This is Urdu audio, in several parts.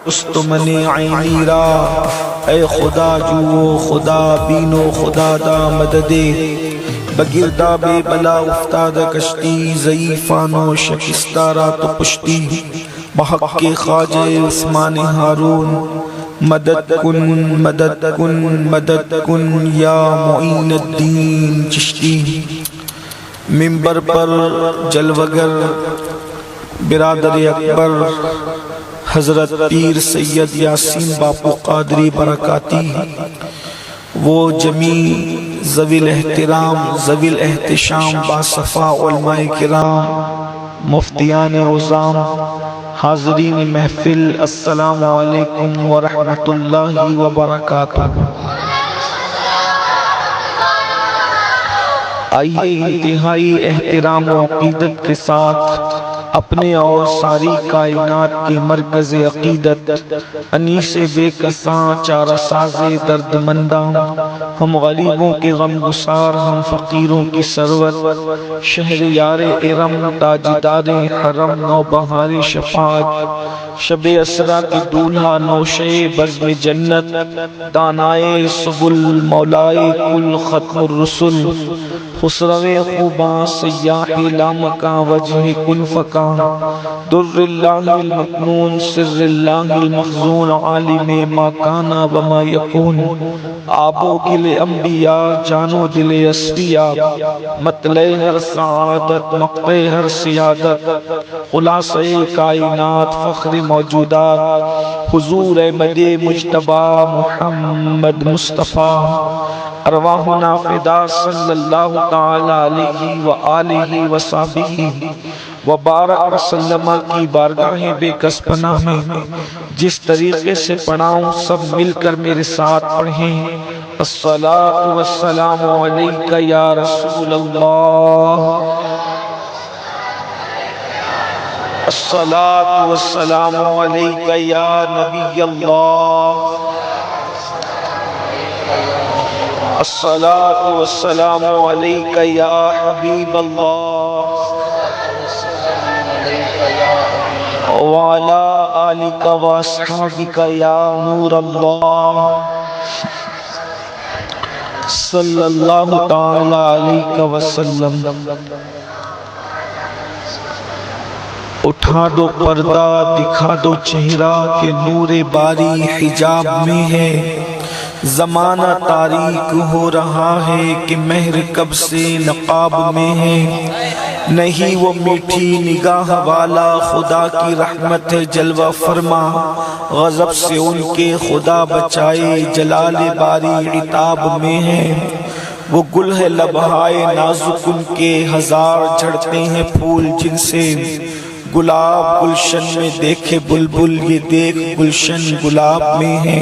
استمن عینی را، اے خدا جو خدا بینو خدا دا مددے، بگردہ بے بلا افتاد کشتی، ضعیفانو شکستہ را تو پشتی، بحق کے خواجہ عثمان ہارون، مدد کن مدد کن مدد کن یا معین الدین چشتی۔ منبر پر جلوگر برادر اکبر حضرت پیر سید یاسین باپو قادری برکاتی، وہ جمیع ذوی الاحترام ذوی الاحتشام باصفا علماء کرام، مفتیان عظام، حاضرین محفل، السلام علیکم ورحمۃ اللہ وبرکاتہ۔ آئیے انتہائی احترام و عقیدت کے ساتھ اپنے اور ساری کائنات کے مرکز عقیدت، انیس بے کساں چارہ ساز درد منداں، ہم غریبوں کے غم گسار، ہم فقیروں کی سرور، شہریار ارم، تاجدار حرم، نوبہار شفاعت، شب اسرا کی دولہا، نوشے بزم جنت، دانائے سبل، مولائے کل، ختم الرسل، خسرو خوباں، سیاح لامکاں، وجہ کل فکاں، در اللہ المکنون، سر اللہ المخزون، عالم ما کانا وما یکون، آب و گل انبیاء، جان و دل اصفیاء، مطلع ہر سعادت، مقطع ہر سیادت، خلاصہ کائنات، فخر موجودات، حضور احمد مجتبی محمد مصطفیٰ، ارواحنا فدا صلی اللہ تعالی علیہ وآلہ وصحبہ وبارک وسلم کی بارگاہ بے کس پناہ میں جس طریقے سے پڑھاؤں سب مل کر میرے ساتھ پڑھیں۔ الصلاۃ والسلام علیک یا رسول اللہ، الصلاۃ والسلام علیک یا نبی اللہ، الصلاۃ والسلام علیک یا حبیب اللہ، وعلی آلک واصحابک یا نور اللہ، صلی اللہ تعالی علیہ وسلم۔ اٹھا دو پردہ، دکھا دو چہرہ کہ نور باری حجاب میں ہے، زمانہ تاریک ہو رہا ہے کہ مہر کب سے نقاب میں ہے، نہیں وہ میٹھی نگاہ والا خدا کی رحمت ہے جلوہ فرما، غضب سے ان کے خدا بچائے جلال باری عتاب میں ہے، وہ گل ہے لبہائے نازک ان کے، ہزار جھڑتے ہیں پھول جن سے، گلاب گلشن میں دیکھے بلبل، یہ دیکھ گلشن گلاب میں ہے،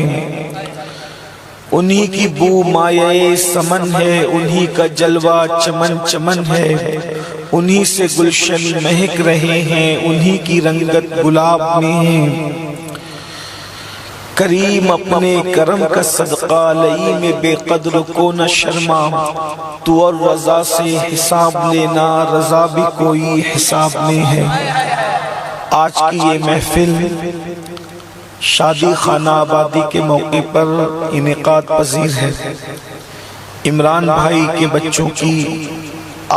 انہی کی بو مایہ سمن ہے، انہی کا جلوہ چمن چمن ہے، انہی سے گلشن مہک رہے ہیں، انہی کی رنگت گلاب میں ہے، کریم اپنے کرم کا صدقہ لئی میں بے قدر کو نہ شرما، تو اور رضا سے حساب لینا، رضا بھی کوئی حساب میں ہے۔ آج کی یہ محفل شادی خانہ آبادی کے موقع پر انعقاد پذیر ہے۔ عمران بھائی کے بچوں کی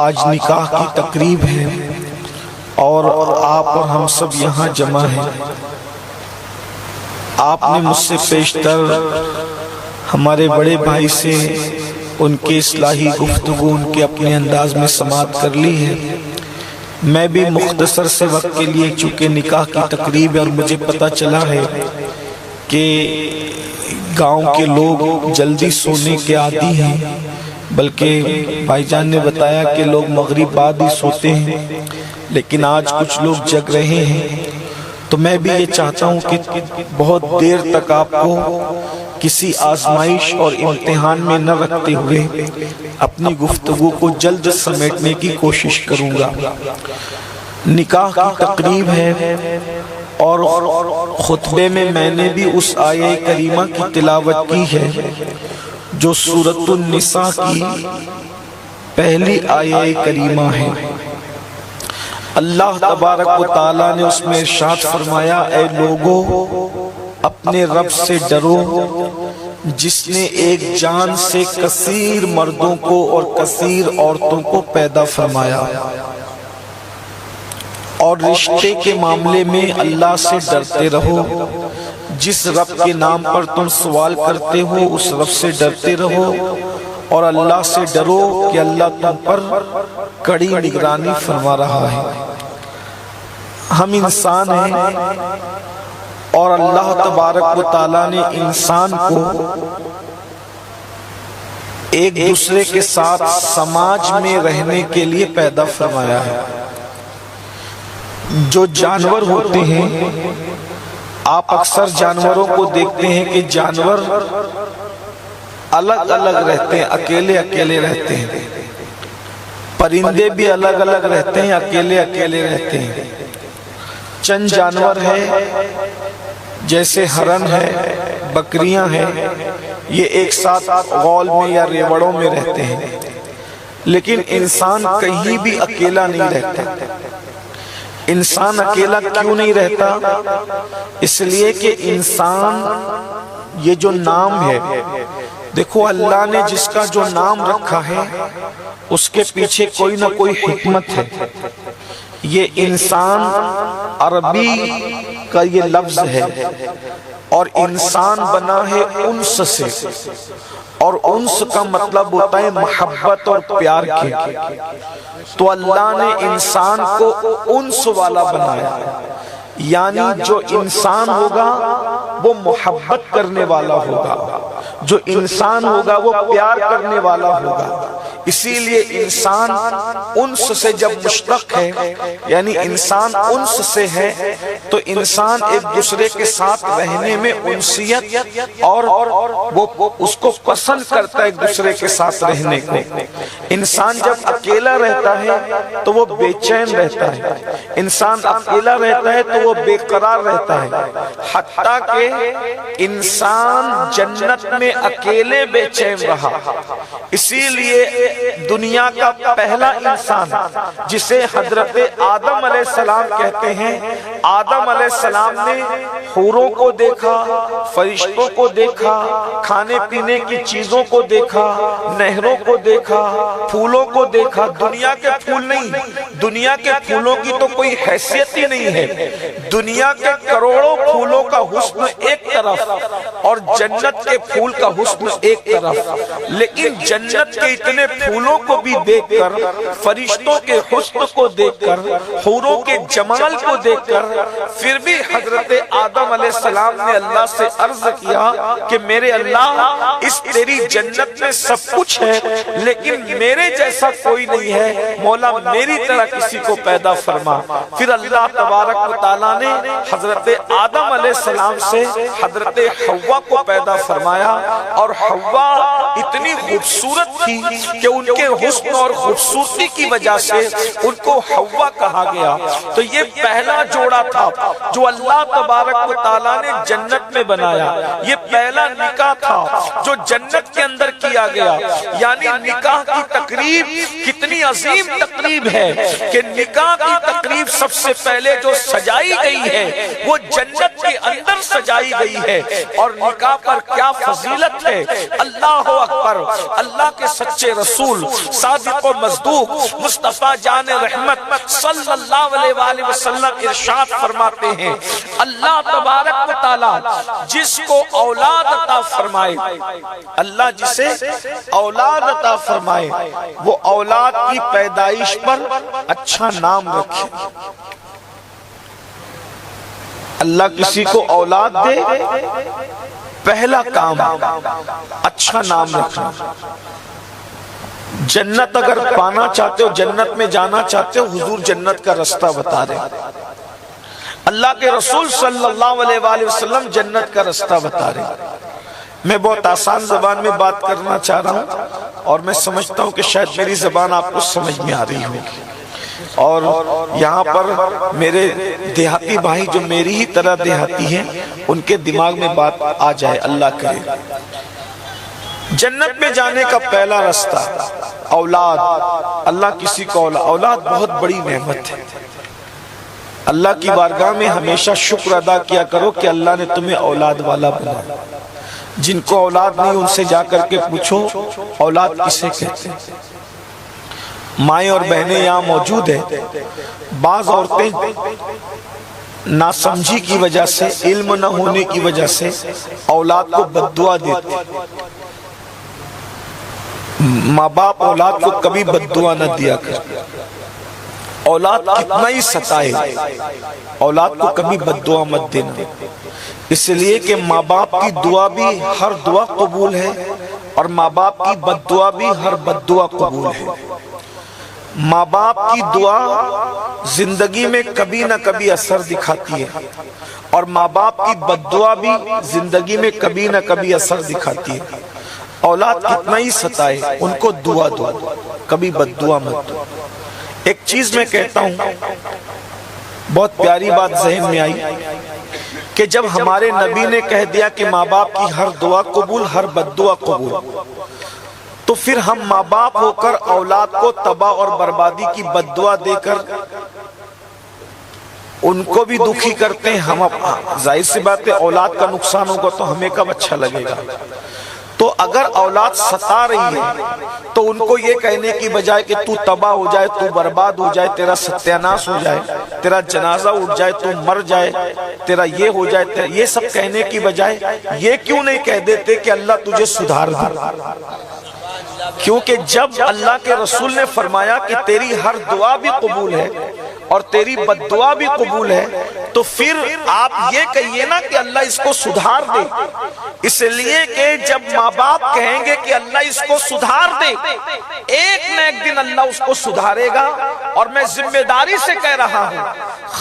آج نکاح کی تقریب ہے اور آپ اور ہم سب یہاں جمع ہیں۔ آپ نے مجھ سے پیشتر ہمارے بڑے بھائی سے ان کے اصلاحی گفتگو ان کے اپنے انداز میں سماعت کر لی ہے۔ میں بھی مختصر سے وقت کے لیے چونکہ نکاح کی تقریب ہے اور مجھے پتہ چلا ہے کہ گاؤں کے لوگ جلدی سونے کے عادی ہیں، بلکہ بھائی جان نے بتایا کہ لوگ مغرب بعد ہی سوتے ہیں، لیکن آج کچھ لوگ جگ رہے ہیں، تو میں بھی یہ چاہتا ہوں کہ بہت دیر تک آپ کو کسی آزمائش اور امتحان میں نہ رکھتے ہوئے اپنی گفتگو کو جلد سمیٹنے کی کوشش کروں گا۔ نکاح کی تقریب ہے اور خطبے میں نے بھی اس آیہ کریمہ کی تلاوت کی ہے جو سورۃ النساء کی پہلی آیہ کریمہ ہے۔ اللہ تبارک و تعالیٰ نے اس میں ارشاد فرمایا، اے لوگو اپنے رب سے ڈرو جس نے ایک جان سے کثیر مردوں کو اور کثیر عورتوں کو پیدا فرمایا، اور رشتے کے معاملے میں اللہ سے ڈرتے رہو، جس رب کے نام پر تم سوال کرتے ہو اس رب سے ڈرتے رہو، اور اللہ سے ڈرو کہ اللہ تم پر کڑی نگرانی فرما رہا ہے۔ ہم انسان ہیں اور اللہ تبارک و تعالیٰ نے انسان کو ایک دوسرے کے ساتھ سماج میں رہنے کے لیے پیدا فرمایا ہے۔ جو جانور ہوتے ہیں، آپ اکثر جانوروں کو دیکھتے ہیں کہ جانور الگ الگ رہتے ہیں، اکیلے اکیلے رہتے ہیں۔ پرندے بھی الگ الگ رہتے ہیں، اکیلے اکیلے رہتے ہیں۔ چند جانور ہیں جیسے ہرن ہے، بکریاں ہیں، یہ ایک ساتھ غول میں یا ریوڑوں میں رہتے ہیں، لیکن انسان کہیں بھی اکیلا نہیں رہتا۔ انسان اکیلا کیوں نہیں رہتا؟ اس لیے کہ انسان یہ جو نام ہے، دیکھو اللہ نے جس کا جو نام رکھا ہے اس کے پیچھے کوئی نہ کوئی حکمت ہے۔ یہ انسان عربی کا یہ لفظ ہے، اور انسان بنا ہے انس سے، اور انس کا مطلب ہوتا ہے محبت اور پیار کے۔ تو اللہ نے انسان کو انس والا بنایا، یعنی جو انسان ہوگا وہ محبت کرنے والا ہوگا، جو انسان ہوگا وہ پیار کرنے والا ہوگا۔ اسی لیے انسان انس سے جب مشتق ہے، یعنی انسان انس سے ہے، تو انسان ایک دوسرے کے ساتھ رہنے میں انسیت اور وہ اس کو پسند کرتا ہے ایک دوسرے کے ساتھ رہنے کو۔ انسان جب اکیلا رہتا ہے تو وہ بے چین رہتا ہے، انسان اکیلا رہتا ہے تو وہ بے قرار رہتا ہے، حتیٰ کہ انسان جنت میں اکیلے بے چین رہا۔ اسی لیے دنیا کا پہلا انسان جسے حضرت آدم علیہ السلام کہتے ہیں، آدم علیہ السلام نے حوروں کو دیکھا، فرشتوں کو دیکھا، کھانے پینے کی چیزوں کو دیکھا، نہروں کو دیکھا، پھولوں کو دیکھا۔ دنیا کے پھول نہیں، دنیا کے پھولوں کی تو کوئی حیثیت ہی نہیں ہے۔ دنیا کے کروڑوں پھولوں کا حسن ایک طرف اور جنت کے پھول کا حسن ایک طرف، لیکن جنت کے اتنے پھولوں کو بھی دیکھ کر، فرشتوں کے حسن کو دیکھ کر، حوروں کے جمال کو دیکھ کر، پھر بھی حضرت آدم علیہ السلام نے اللہ سے عرض کیا کہ میرے اللہ، اس تیری جنت میں سب کچھ ہے لیکن میرے جیسا کوئی نہیں ہے، مولا میری طرح کسی کو پیدا فرما۔ پھر اللہ تبارک و تعالیٰ نے حضرت آدم علیہ السلام سے حضرت حوا کو پیدا فرمایا، اور حوا اتنی خوبصورت تھی کہ ان کے حسن اور خوبصورتی کی وجہ سے ان کو حوا کہا گیا۔ تو یہ پہلا جوڑا تھا جو اللہ تبارک و تعالیٰ نے جنت میں بنایا، یہ پہلا نکاح تھا جو جنت کے اندر کیا گیا۔ یعنی نکاح کی تقریب کتنی عظیم تقریب ہے کہ نکاح کی تقریب سب سے پہلے جو سجائی گئی ہے وہ جنت کے اندر سجائی گئی ہے، اور نکاح پر کیا فضیلت ہے۔ اللہ اکبر! اللہ کے سچے رسول صادق و مصدوق مصطفیٰ جان رحمت صلی اللہ علیہ وآلہ وسلم ارشاد فرماتے ہیں، اللہ تبارک و تعالیٰ جس کو اولاد عطا فرمائے، اللہ جسے اولاد عطا فرمائے، وہ اولاد کی پیدائش پر اچھا نام رکھے۔ اللہ کسی کو اولاد دے، پہلا کام اچھا نام رکھنا۔ جنت اگر پانا چاہتے ہو، جنت میں جانا چاہتے ہو، حضور جنت کا رستہ بتا رہے، اللہ کے رسول صلی اللہ علیہ وآلہ وسلم جنت کا رستہ بتا رہے۔ میں بہت آسان زبان میں بات کرنا چاہ رہا ہوں، اور میں سمجھتا ہوں کہ شاید میری زبان آپ کو سمجھ میں آ رہی ہوگی، اور یہاں پر میرے دیہاتی بھائی جو میری ہی طرح دیہاتی ہیں ان کے دماغ میں بات آ جائے، اللہ کرے۔ جنت میں جانے کا پہلا رستہ اولاد۔ اللہ کسی کو اولاد بہت بڑی نعمت ہے۔ اللہ کی بارگاہ میں ہمیشہ شکر ادا کیا کرو کہ اللہ نے تمہیں اولاد والا بنایا۔ جن کو اولاد نہیں ان سے جا کر کے پوچھو اولاد کسے کہتے ہیں۔ مائیں اور بہنیں یہاں موجود ہیں، بعض عورتیں ناسمجھی کی وجہ سے، علم نہ ہونے کی وجہ سے اولاد کو بد دعا دیتے ہیں۔ ماں باپ اولاد کو کبھی بد دعا نہ دیا کر، اولاد کتنا ہی ستائے اولاد کو کبھی بد دعا مت دینا، اس لیے کہ ماں باپ کی دعا بھی ہر دعا قبول ہے اور ماں باپ کی بد دعا بھی ہر بد دعا قبول ہے۔ ماں باپ کی دعا زندگی میں کبھی نہ کبھی اثر دکھاتی ہے اور ماں باپ کی بد دعا بھی زندگی میں کبھی نہ کبھی اثر دکھاتی ہے۔ اولاد کتنا ہی ستائے ان کو دعا دو، کبھی بد دعا مت دو۔ ایک چیز میں کہتا ہوں، بہت پیاری بات ذہن میں آئی کہ جب ہمارے نبی نے کہہ دیا کہ ماں باپ کی ہر دعا قبول ہر بد دعا قبول، تو پھر ہم ماں باپ ہو کر اولاد کو تباہ اور بربادی کی بد دعا دے کر ان کو بھی دکھی کرتے ہیں۔ ہم ظاہر سی بات ہے اولاد کا نقصان ہوگا تو ہمیں کب اچھا لگے گا۔ تو اگر اولاد ستا رہی ہے تو ان کو یہ کہنے کی بجائے کہ تو تباہ ہو جائے، تو برباد ہو جائے، تیرا ستیاناش ہو جائے، تیرا جنازہ اٹھ جائے، تو مر جائے، تیرا یہ ہو جائے، یہ سب کہنے کی بجائے یہ کیوں نہیں کہہ دیتے کہ اللہ تجھے سدھار دے؟ کیونکہ جب اللہ کے رسول نے فرمایا کہ تیری ہر دعا بھی قبول ہے اور تیری بد دعا بھی قبول ہے، تو پھر آپ یہ کہیے نا کہ اللہ اس کو سدھار دے۔ اس لیے کہ جب ماں باپ کہیں گے کہ اللہ اس کو سدھار دے، ایک نہ ایک دن اللہ اس کو سدھارے گا۔ اور میں ذمہ داری سے کہہ رہا ہوں،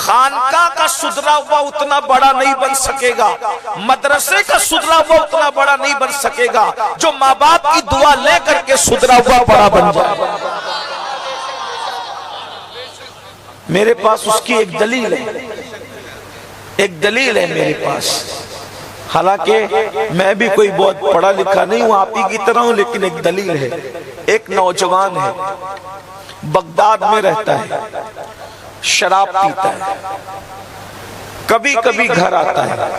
خانقاہ کا سدھرا ہوا اتنا بڑا نہیں بن سکے گا، مدرسے کا سدھرا ہوا اتنا بڑا نہیں بن سکے گا جو ماں باپ کی دعا لے کر کے سدھرا ہوا بڑا بن جائے۔ میرے پاس اس کی ایک دلیل ہے، ایک دلیل ہے میرے پاس۔ حالانکہ میں بھی کوئی بہت پڑھا لکھا نہیں ہوں، آپ ہی کی طرح ہوں، لیکن ایک دلیل ہے۔ ایک نوجوان ہے، بغداد میں رہتا ہے، شراب پیتا ہے، کبھی کبھی گھر آتا ہے،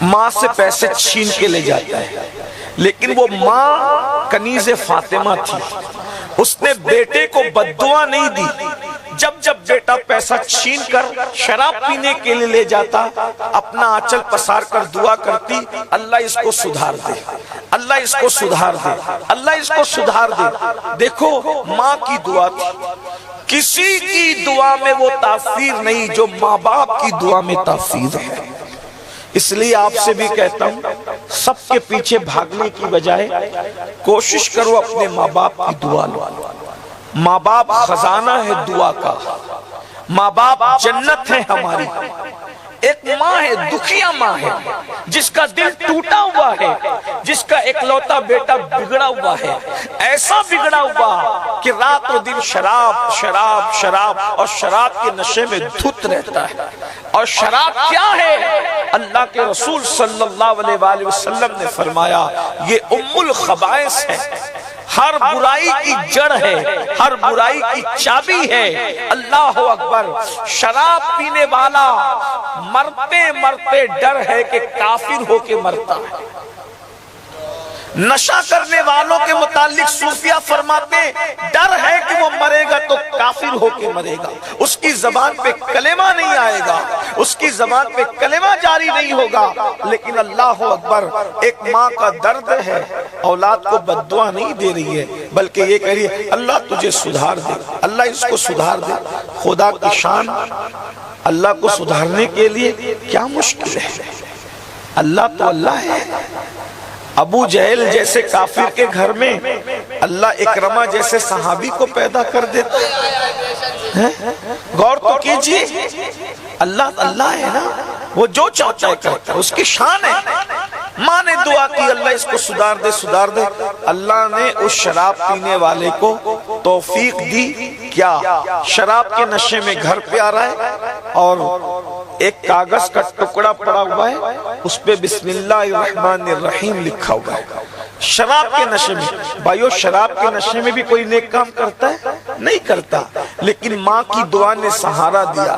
ماں سے پیسے چھین کے لے جاتا ہے، لیکن وہ ماں کنیز فاطمہ تھی، اس نے بیٹے کو بد دعا نہیں دی۔ جب جب بیٹا پیسہ چھین کر شراب پینے کے لیے لے جاتا، اپنا آنچل پسار کر دعا کرتی، اللہ اس کو سدھار دے، اللہ اس کو سدھار دے، اللہ اس کو سدھار دے۔ دیکھو ماں کی دعا تھی، کسی کی دعا میں وہ تاثیر نہیں جو ماں باپ کی دعا میں تاثیر ہے۔ اس لیے آپ سے بھی کہتا ہوں، سب کے پیچھے بھاگنے کی بجائے کوشش کرو اپنے ماں باپ کی دعا لو۔ ماں باپ خزانہ ہے دعا کا، ماں باپ جنت ہے ہماری۔ ایک ماں ہے، دکھیا ماں ہے، جس کا دل ٹوٹا ہوا ہے، جس کا اکلوتا بیٹا بگڑا ہوا ہے، ایسا بگڑا ہوا کہ رات و دن شراب شراب شراب اور شراب کے نشے میں دھت رہتا ہے۔ اور شراب کیا ہے؟ اللہ کے رسول صلی اللہ علیہ وآلہ وسلم نے فرمایا یہ ام الخبائث ہے، ہر برائی کی جڑ ہے، ہر برائی کی چابی ہے۔ اللہ اکبر۔ شراب پینے والا مرتے مرتے ڈر ہے کہ کافر ہو کے مرتا ہے۔ نشہ کرنے والوں کے متعلق صوفیہ فرماتے ڈر ہے کہ وہ مرے گا تو کافر ہو کے مرے گا، اس کی زبان پہ کلمہ نہیں آئے گا، اس کی زبان پہ کلمہ جاری نہیں ہوگا۔ لیکن اللہ اکبر، ایک ماں کا درد ہے، اولاد کو بد دعا نہیں دے رہی ہے بلکہ یہ کہہ رہی ہے اللہ تجھے سدھار دے، اللہ اس کو سدھار دے۔ خدا کی شان، اللہ کو سدھارنے کے لیے کیا مشکل ہے؟ اللہ تو اللہ ہے۔ ابو جہل جیسے کافر کے گھر میں اللہ اکرمہ جیسے صحابی کو پیدا کر دیتا ہے۔ غور تو کیجئے، اللہ اللہ ہے نا، وہ جو چاہتا ہے کرتا ہے، اس کی شان ہے۔ ماں نے دعا کی اللہ اس کو سدھار دے سدھار دے، اللہ نے اس شراب پینے والے کو توفیق دی۔ کیا شراب کے نشے میں گھر پہ آ رہا ہے اور ایک کاغذ کا ٹکڑا پڑا ہوا ہے، اس پہ بسم اللہ الرحمن الرحیم لکھا ہوا ہے۔ شراب کے نشے میں، بھائیو شراب کے نشے میں بھی کوئی نیک کام کرتا ہے؟ نہیں کرتا، لیکن ماں کی دعا نے سہارا دیا،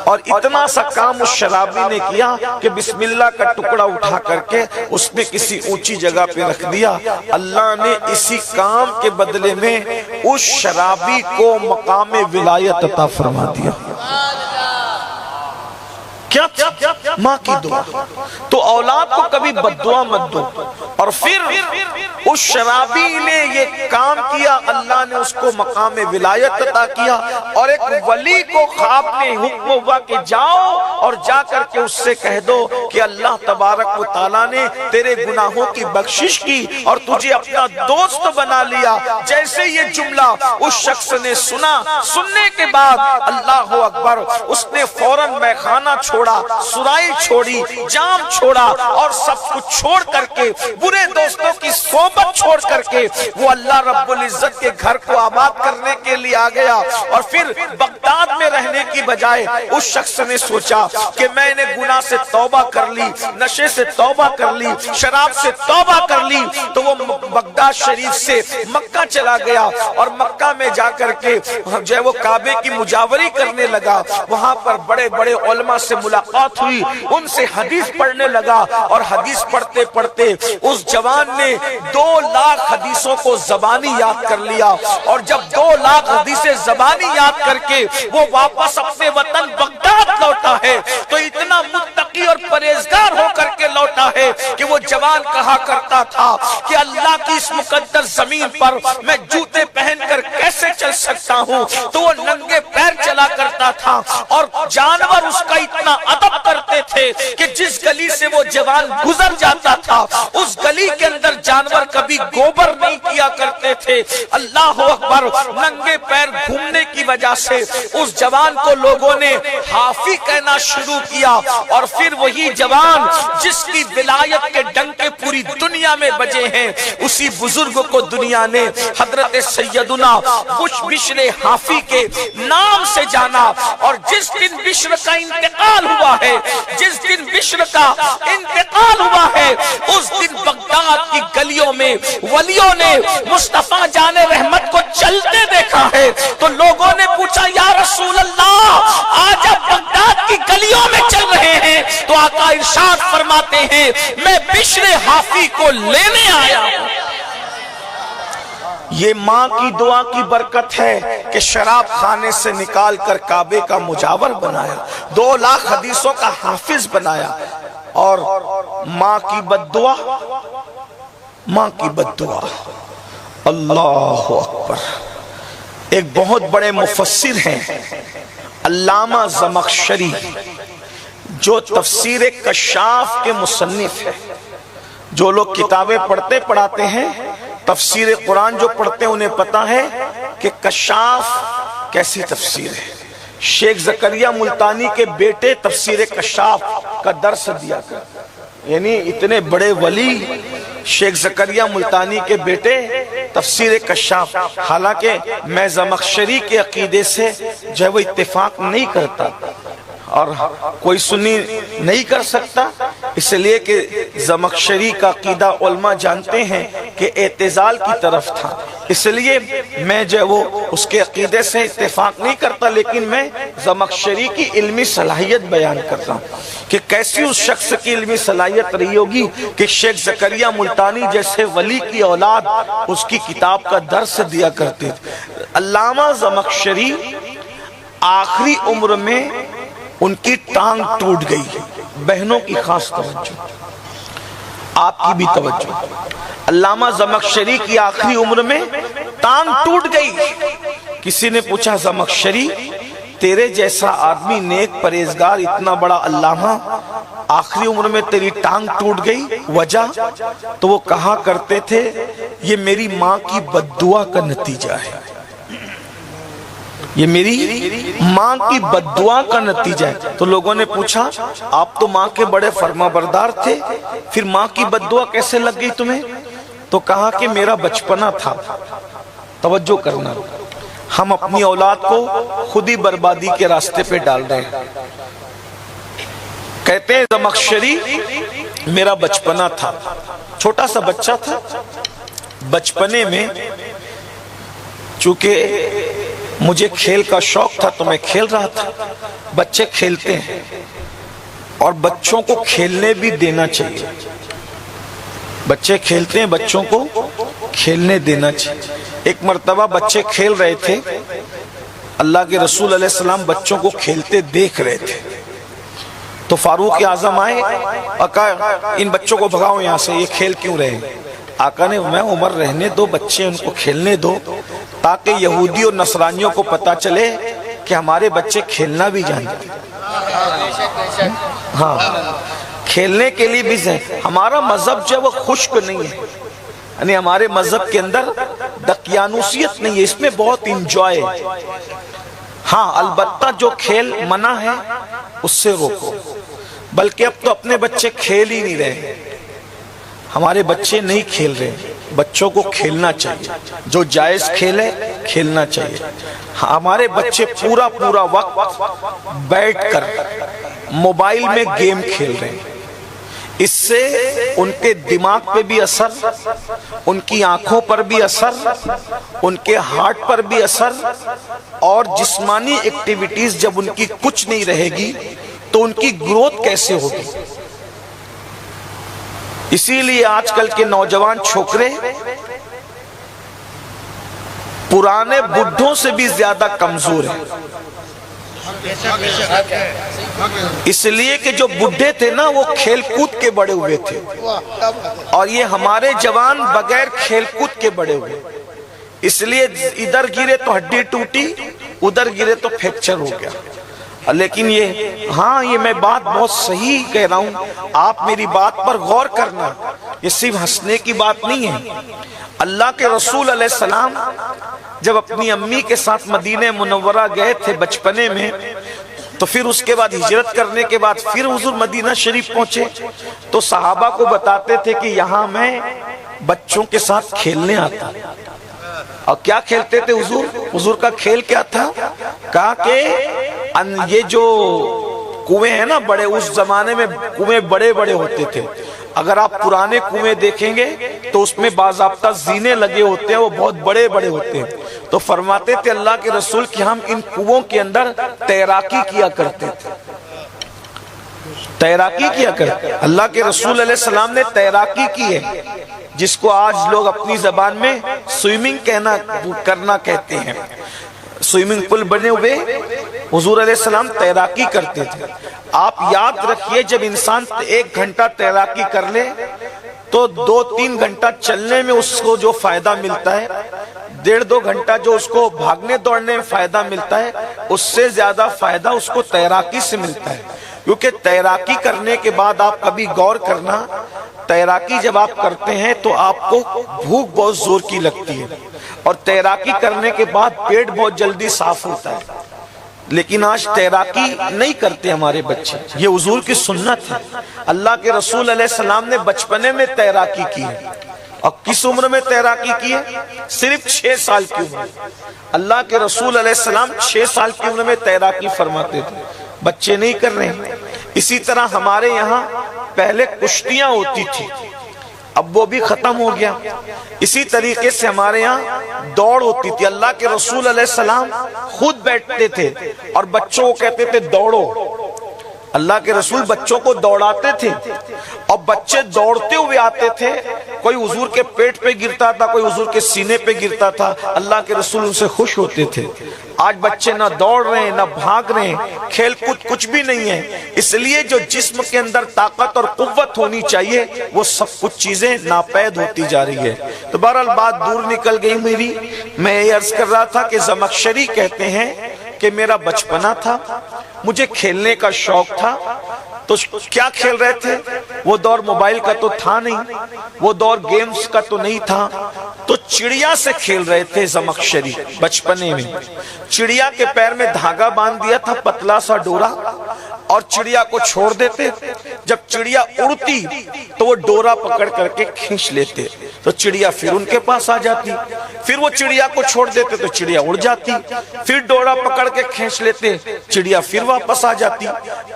اور اتنا سا کام اس شرابی نے کیا کہ بسم اللہ کا ٹکڑا اٹھا کر کے اس نے کسی اونچی جگہ پہ رکھ دیا۔ اللہ نے اسی کام کے بدلے میں اس شرابی کو مقام ولایت عطا فرما دیا۔ کیا ماں کی دعا۔ تو اولاد کو کبھی بد دعا مت دو۔ اور پھر اس شرابی نے یہ کام کیا، اللہ نے اس کو مقام ولایت عطا کیا، اور ایک ولی کو خواب میں حکم ہوا کہ جاؤ اور جا کر کے اس سے کہہ دو کہ اللہ تبارک و تعالیٰ نے تیرے گناہوں کی بخشش کی اور تجھے اپنا دوست بنا لیا۔ جیسے یہ جملہ اس شخص نے سنا، سننے کے بعد اللہ اکبر، اس نے فوراً میخانہ چھوڑا، سرائی چھوڑی، جام چھوڑا، اور سب کچھ چھوڑ کر کے، برے دوستوں کی صحبت چھوڑ کر کے، وہ اللہ رب العزت کے گھر کو آباد کرنے کے لیے آ گیا۔ اور پھر بغداد میں رہنے کی بجائے اس شخص نے سوچا کہ میں نے گناہ سے توبہ کر لی، نشے سے توبہ کر لی، شراب سے توبہ کر لی، تو وہ بغداد شریف سے مکہ چلا گیا، اور مکہ میں جا کر کے جو ہے وہ کعبے کی مجاوری کرنے لگا۔ وہاں پر بڑے بڑے علماء سے ملاقات ہوئی، ان سے حدیث پڑھنے لگا، اور حدیث پڑھتے پڑھتے اس جوان نے 2 لاکھ حدیثوں کو زبانی یاد کر لیا۔ اور جب 2 لاکھ حدیثیں زبانی یاد کر کے وہ واپس اپنے وطن بغداد لوٹا ہے، تو اتنا متقی اور پرہیزگار ہو کر کے لوٹا ہے کہ وہ جوان کہا کرتا تھا کہ اللہ کی اس مقدس زمین پر میں جوتے پہن کر کیسے چل سکتا ہوں، تو وہ ننگے پیر چلا کرتا تھا، اور جانور اس کا اتنا ادب کرتے تھے کہ جس گلی سے وہ جوان گزر جاتا تھا اس گلی کے اندر جانور کبھی گوبر نہیں کیا کرتے تھے۔ اللہ اکبر، ننگے پیر گھومنے کی وجہ سے اس جوان کو لوگوں نے حافی کہنا شروع کیا، اور پھر وہی جوان جس کی ولایت کے ڈنکے پوری دنیا میں بجے ہیں، اسی بزرگ کو دنیا نے حضرت سیدنا بشر حافی کے نام سے جانا۔ اور جس دن بشر کا انتقال ہوا ہے، جس دن بشر کا انتقال ہوا ہے، اس دن بغداد کی گلیوں میں ولیوں نے مصطفیٰ جان رحمت کو چلتے دیکھا ہے، تو لوگوں نے پوچھا یا رسول اللہ، آج آپ بغداد کی گلیوں میں چل رہے ہیں؟ تو آقا ارشاد فرماتے ہیں میں بشر حافی کو لینے آیا ہوں۔ یہ ماں کی دعا کی برکت ہے کہ شراب خانے سے نکال کر کعبے کا مجاور بنایا، 2 لاکھ حدیثوں کا حافظ بنایا۔ اور ماں کی بد دعا، ماں کی بد دعا، اللہ اکبر۔ ایک بہت بڑے مفسر ہیں علامہ زمخشری، جو تفسیر کشاف کے مصنف ہے۔ جو لوگ کتابیں پڑھتے پڑھاتے ہیں، تفسیر قرآن جو پڑھتے ہیں، انہیں پتا ہے کہ کشاف کیسی تفسیر ہے۔ شیخ زکریا ملتانی کے بیٹے تفسیر کشاف کا درس دیا کرتے، یعنی اتنے بڑے ولی شیخ زکریا ملتانی کے بیٹے تفسیر کشاف۔ حالانکہ میں زمخشری کے عقیدے سے جو ہے وہ اتفاق نہیں کرتا، اور کوئی سنی نہیں کر سکتا، اس لیے کہ زمخشری کا عقیدہ علماء جانتے ہیں کہ اعتزال کی طرف تھا، اس لیے میں جو وہ اس کے عقیدے سے اتفاق نہیں کرتا، لیکن میں زمخشری کی علمی صلاحیت بیان کرتا ہوں کہ کیسی اس شخص کی علمی صلاحیت رہی ہوگی کہ شیخ زکریا ملتانی جیسے ولی کی اولاد اس کی کتاب کا درس دیا کرتے تھے۔ علامہ زمخشری آخری عمر میں ان کی ٹانگ ٹوٹ گئی۔ بہنوں کی خاص توجہ، آپ کی بھی توجہ، علامہ زمخشری کی آخری عمر میں ٹانگ ٹوٹ گئی۔ کسی نے پوچھا زمخشری تیرے جیسا آدمی نیک پرہیزگار اتنا بڑا علامہ آخری عمر میں تیری ٹانگ ٹوٹ گئی، وجہ؟ تو وہ کہا کرتے تھے یہ میری ماں کی بد دعا کا نتیجہ ہے، یہ میری ماں کی بد دعا کا نتیجہ ہے۔ تو لوگوں نے پوچھا آپ تو ماں کے بڑے فرما بردار تھے، پھر ماں کی بد دعا کیسے لگ گئی تمہیں؟ تو کہا کہ میرا بچپنا تھا۔ توجہ کرنا، ہم اپنی اولاد کو خود ہی بربادی کے راستے پہ ڈال رہے ہیں۔ کہتے ہیں زمخشری میرا بچپنا تھا، چھوٹا سا بچہ تھا، بچپنے میں چونکہ مجھے کھیل کا شوق تھا تو میں کھیل رہا تھا۔ بچے کھیلتے ہیں اور بچوں کو کھیلنے بھی دینا چاہیے۔ بچے کھیلتے ہیں، بچوں کو کھیلنے دینا چاہیے۔ ایک مرتبہ بچے کھیل رہے تھے، اللہ کے رسول علیہ السلام بچوں کو کھیلتے دیکھ رہے تھے، تو فاروق اعظم آئے اور کہا ان بچوں کو بھگاؤ یہاں سے، یہ کھیل کیوں رہے ہیں؟ آقا نے میں عمر رہنے دو، بچے ان کو کھیلنے دو، تاکہ یہودی اور نصرانیوں کو پتا چلے کہ ہمارے بچے کھیلنا بھی جانتے ہیں۔ ہاں، کھیلنے کے لیے بھی ہمارا مذہب جو ہے وہ خشک نہیں ہے، یعنی ہمارے مذہب کے اندر دقیانوسیت نہیں ہے، اس میں بہت انجوائے ہے۔ ہاں البتہ جو کھیل منع ہے اس سے روکو، بلکہ اب تو اپنے بچے کھیل ہی نہیں رہے، ہمارے بچے نہیں کھیل رہے۔ بچوں کو کھیلنا چاہیے، جو جائز کھیل ہے کھیلنا چاہیے۔ ہمارے بچے پورا وقت بیٹھ کر موبائل میں گیم کھیل رہے ہیں، اس سے ان کے دماغ پہ بھی اثر، ان کی آنکھوں پر بھی اثر، ان کے ہارٹ پر بھی اثر، اور جسمانی ایکٹیویٹیز جب ان کی کچھ نہیں رہے گی تو ان کی گروتھ کیسے ہوگی؟ اسی لیے آج کل کے نوجوان چھوکرے پرانے بڈھوں سے بھی زیادہ کمزور ہیں، اس لیے کہ جو بڈھے تھے نا وہ کھیل کود کے بڑے ہوئے تھے، اور یہ ہمارے جوان بغیر کھیل کود کے بڑے ہوئے، اس لیے ادھر گرے تو ہڈی ٹوٹی، ادھر گرے تو فریکچر ہو گیا۔ لیکن یہ میں بات بہت صحیح کہہ رہا ہوں، آپ میری بات پر غور کرنا، یہ صرف ہنسنے کی بات نہیں ہے۔ اللہ کے رسول علیہ السلام جب اپنی امی کے ساتھ مدینہ منورہ گئے تھے بچپنے میں، تو پھر اس کے بعد ہجرت کرنے کے بعد پھر حضور مدینہ شریف پہنچے، تو صحابہ کو بتاتے تھے کہ یہاں میں بچوں کے ساتھ کھیلنے آتا۔ اور کیا کھیلتے تھے حضور کا کھیل کیا تھا؟ کہا کہ یہ جو کنویں ہیں نا بڑے، اس زمانے میں کنویں بڑے بڑے ہوتے تھے، اگر آپ پرانے کنویں دیکھیں گے تو اس میں باضابطہ زینے لگے ہوتے ہیں، وہ بہت بڑے بڑے ہوتے ہیں۔ تو فرماتے تھے اللہ کے رسول کہ ہم ان کنووں کے اندر تیراکی کیا کرتے تھے، تیراکی کیا کرتے۔ اللہ کے رسول علیہ السلام نے تیراکی کی ہے، جس کو آج لوگ اپنی زبان میں سوئمنگ کرنا کہتے ہیں۔ سوئمنگ پول بنے ہوئے، حضور علیہ السلام تیراکی کرتے تھے۔ آپ یاد رکھیے جب انسان 1 گھنٹہ تیراکی کر لے تو 2-3 گھنٹہ چلنے میں اس کو جو فائدہ ملتا ہے، 1.5-2 گھنٹہ جو اس کو بھاگنے دوڑنے میں فائدہ ملتا ہے، اس سے زیادہ فائدہ اس کو تیراکی سے ملتا ہے۔ کیونکہ تیراکی کرنے کے بعد آپ کبھی غور کرنا، تیراکی جب آپ کرتے ہیں تو آپ کو بھوک بہت زور کی لگتی ہے، اور تیراکی کرنے کے بعد پیٹ بہت جلدی صاف ہوتا ہے، لیکن آج تیراکی نہیں کرتے ہمارے بچے۔ یہ حضور کی سنت ہے، اللہ کے رسول علیہ السلام نے بچپنے میں تیراکی کی ہے۔ اور کس عمر میں تیراکی کی ہے؟ صرف 6 سال کی عمر۔ اللہ کے رسول علیہ السلام 6 سال کی عمر میں تیراکی فرماتے تھے، بچے نہیں کر رہے ہیں۔ اسی طرح ہمارے یہاں پہلے کشتیاں ہوتی تھی، اب وہ بھی ختم ہو گیا۔ اسی طریقے سے ہمارے یہاں دوڑ ہوتی تھی، اللہ کے رسول علیہ السلام خود بیٹھتے تھے اور بچوں کو کہتے تھے دوڑو۔ اللہ کے رسول بچوں کو دوڑاتے تھے، اور بچے دوڑتے ہوئے آتے تھے، کوئی حضور کے پیٹ پہ گرتا تھا، کوئی حضور کے سینے پہ گرتا تھا، اللہ کے رسول ان سے خوش ہوتے تھے۔ آج بچے نہ دوڑ رہے ہیں نہ بھاگ رہے ہیں، کھیل کود کچھ بھی نہیں ہے، اس لیے جو جسم کے اندر طاقت اور قوت ہونی چاہیے وہ سب کچھ چیزیں ناپید ہوتی جا رہی ہے۔ تو بہرحال بات دور نکل گئی میری، میں یہ عرض کر رہا تھا کہ زمخشری کہتے ہیں کہ میرا بچپنا تھا، مجھے کھیلنے کا شوق تھا، تو کیا کھیل رہے تھے؟ وہ دور موبائل کا تو تھا نہیں، وہ دور گیمز کا تو نہیں تھا، تو چڑیا سے کھیل رہے تھے زمخشری بچپنے میں۔ چڑیا کے پیر میں دھاگا باندھ دیا تھا، پتلا سا ڈورا، اور چڑیا کو چھوڑ دیتے، جب چڑیا اڑتی تو وہ ڈورا پکڑ کر کے کھینچ لیتے، تو چڑیا پھر ان کے پاس آ جاتی، پھر وہ چڑیا کو چھوڑ دیتے تو چڑیا اڑ جاتی، پھر ڈورا پکڑ کے کھینچ لیتے، چڑیا پھر واپس آ جاتی۔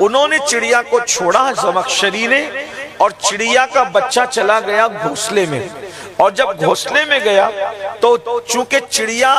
انہوں نے چڑیا کو چھوڑا زمخشری نے، اور چڑیا کا بچہ چلا گیا گھونسلے میں، اور جب گھونسلے میں گیا تو چونکہ چڑیا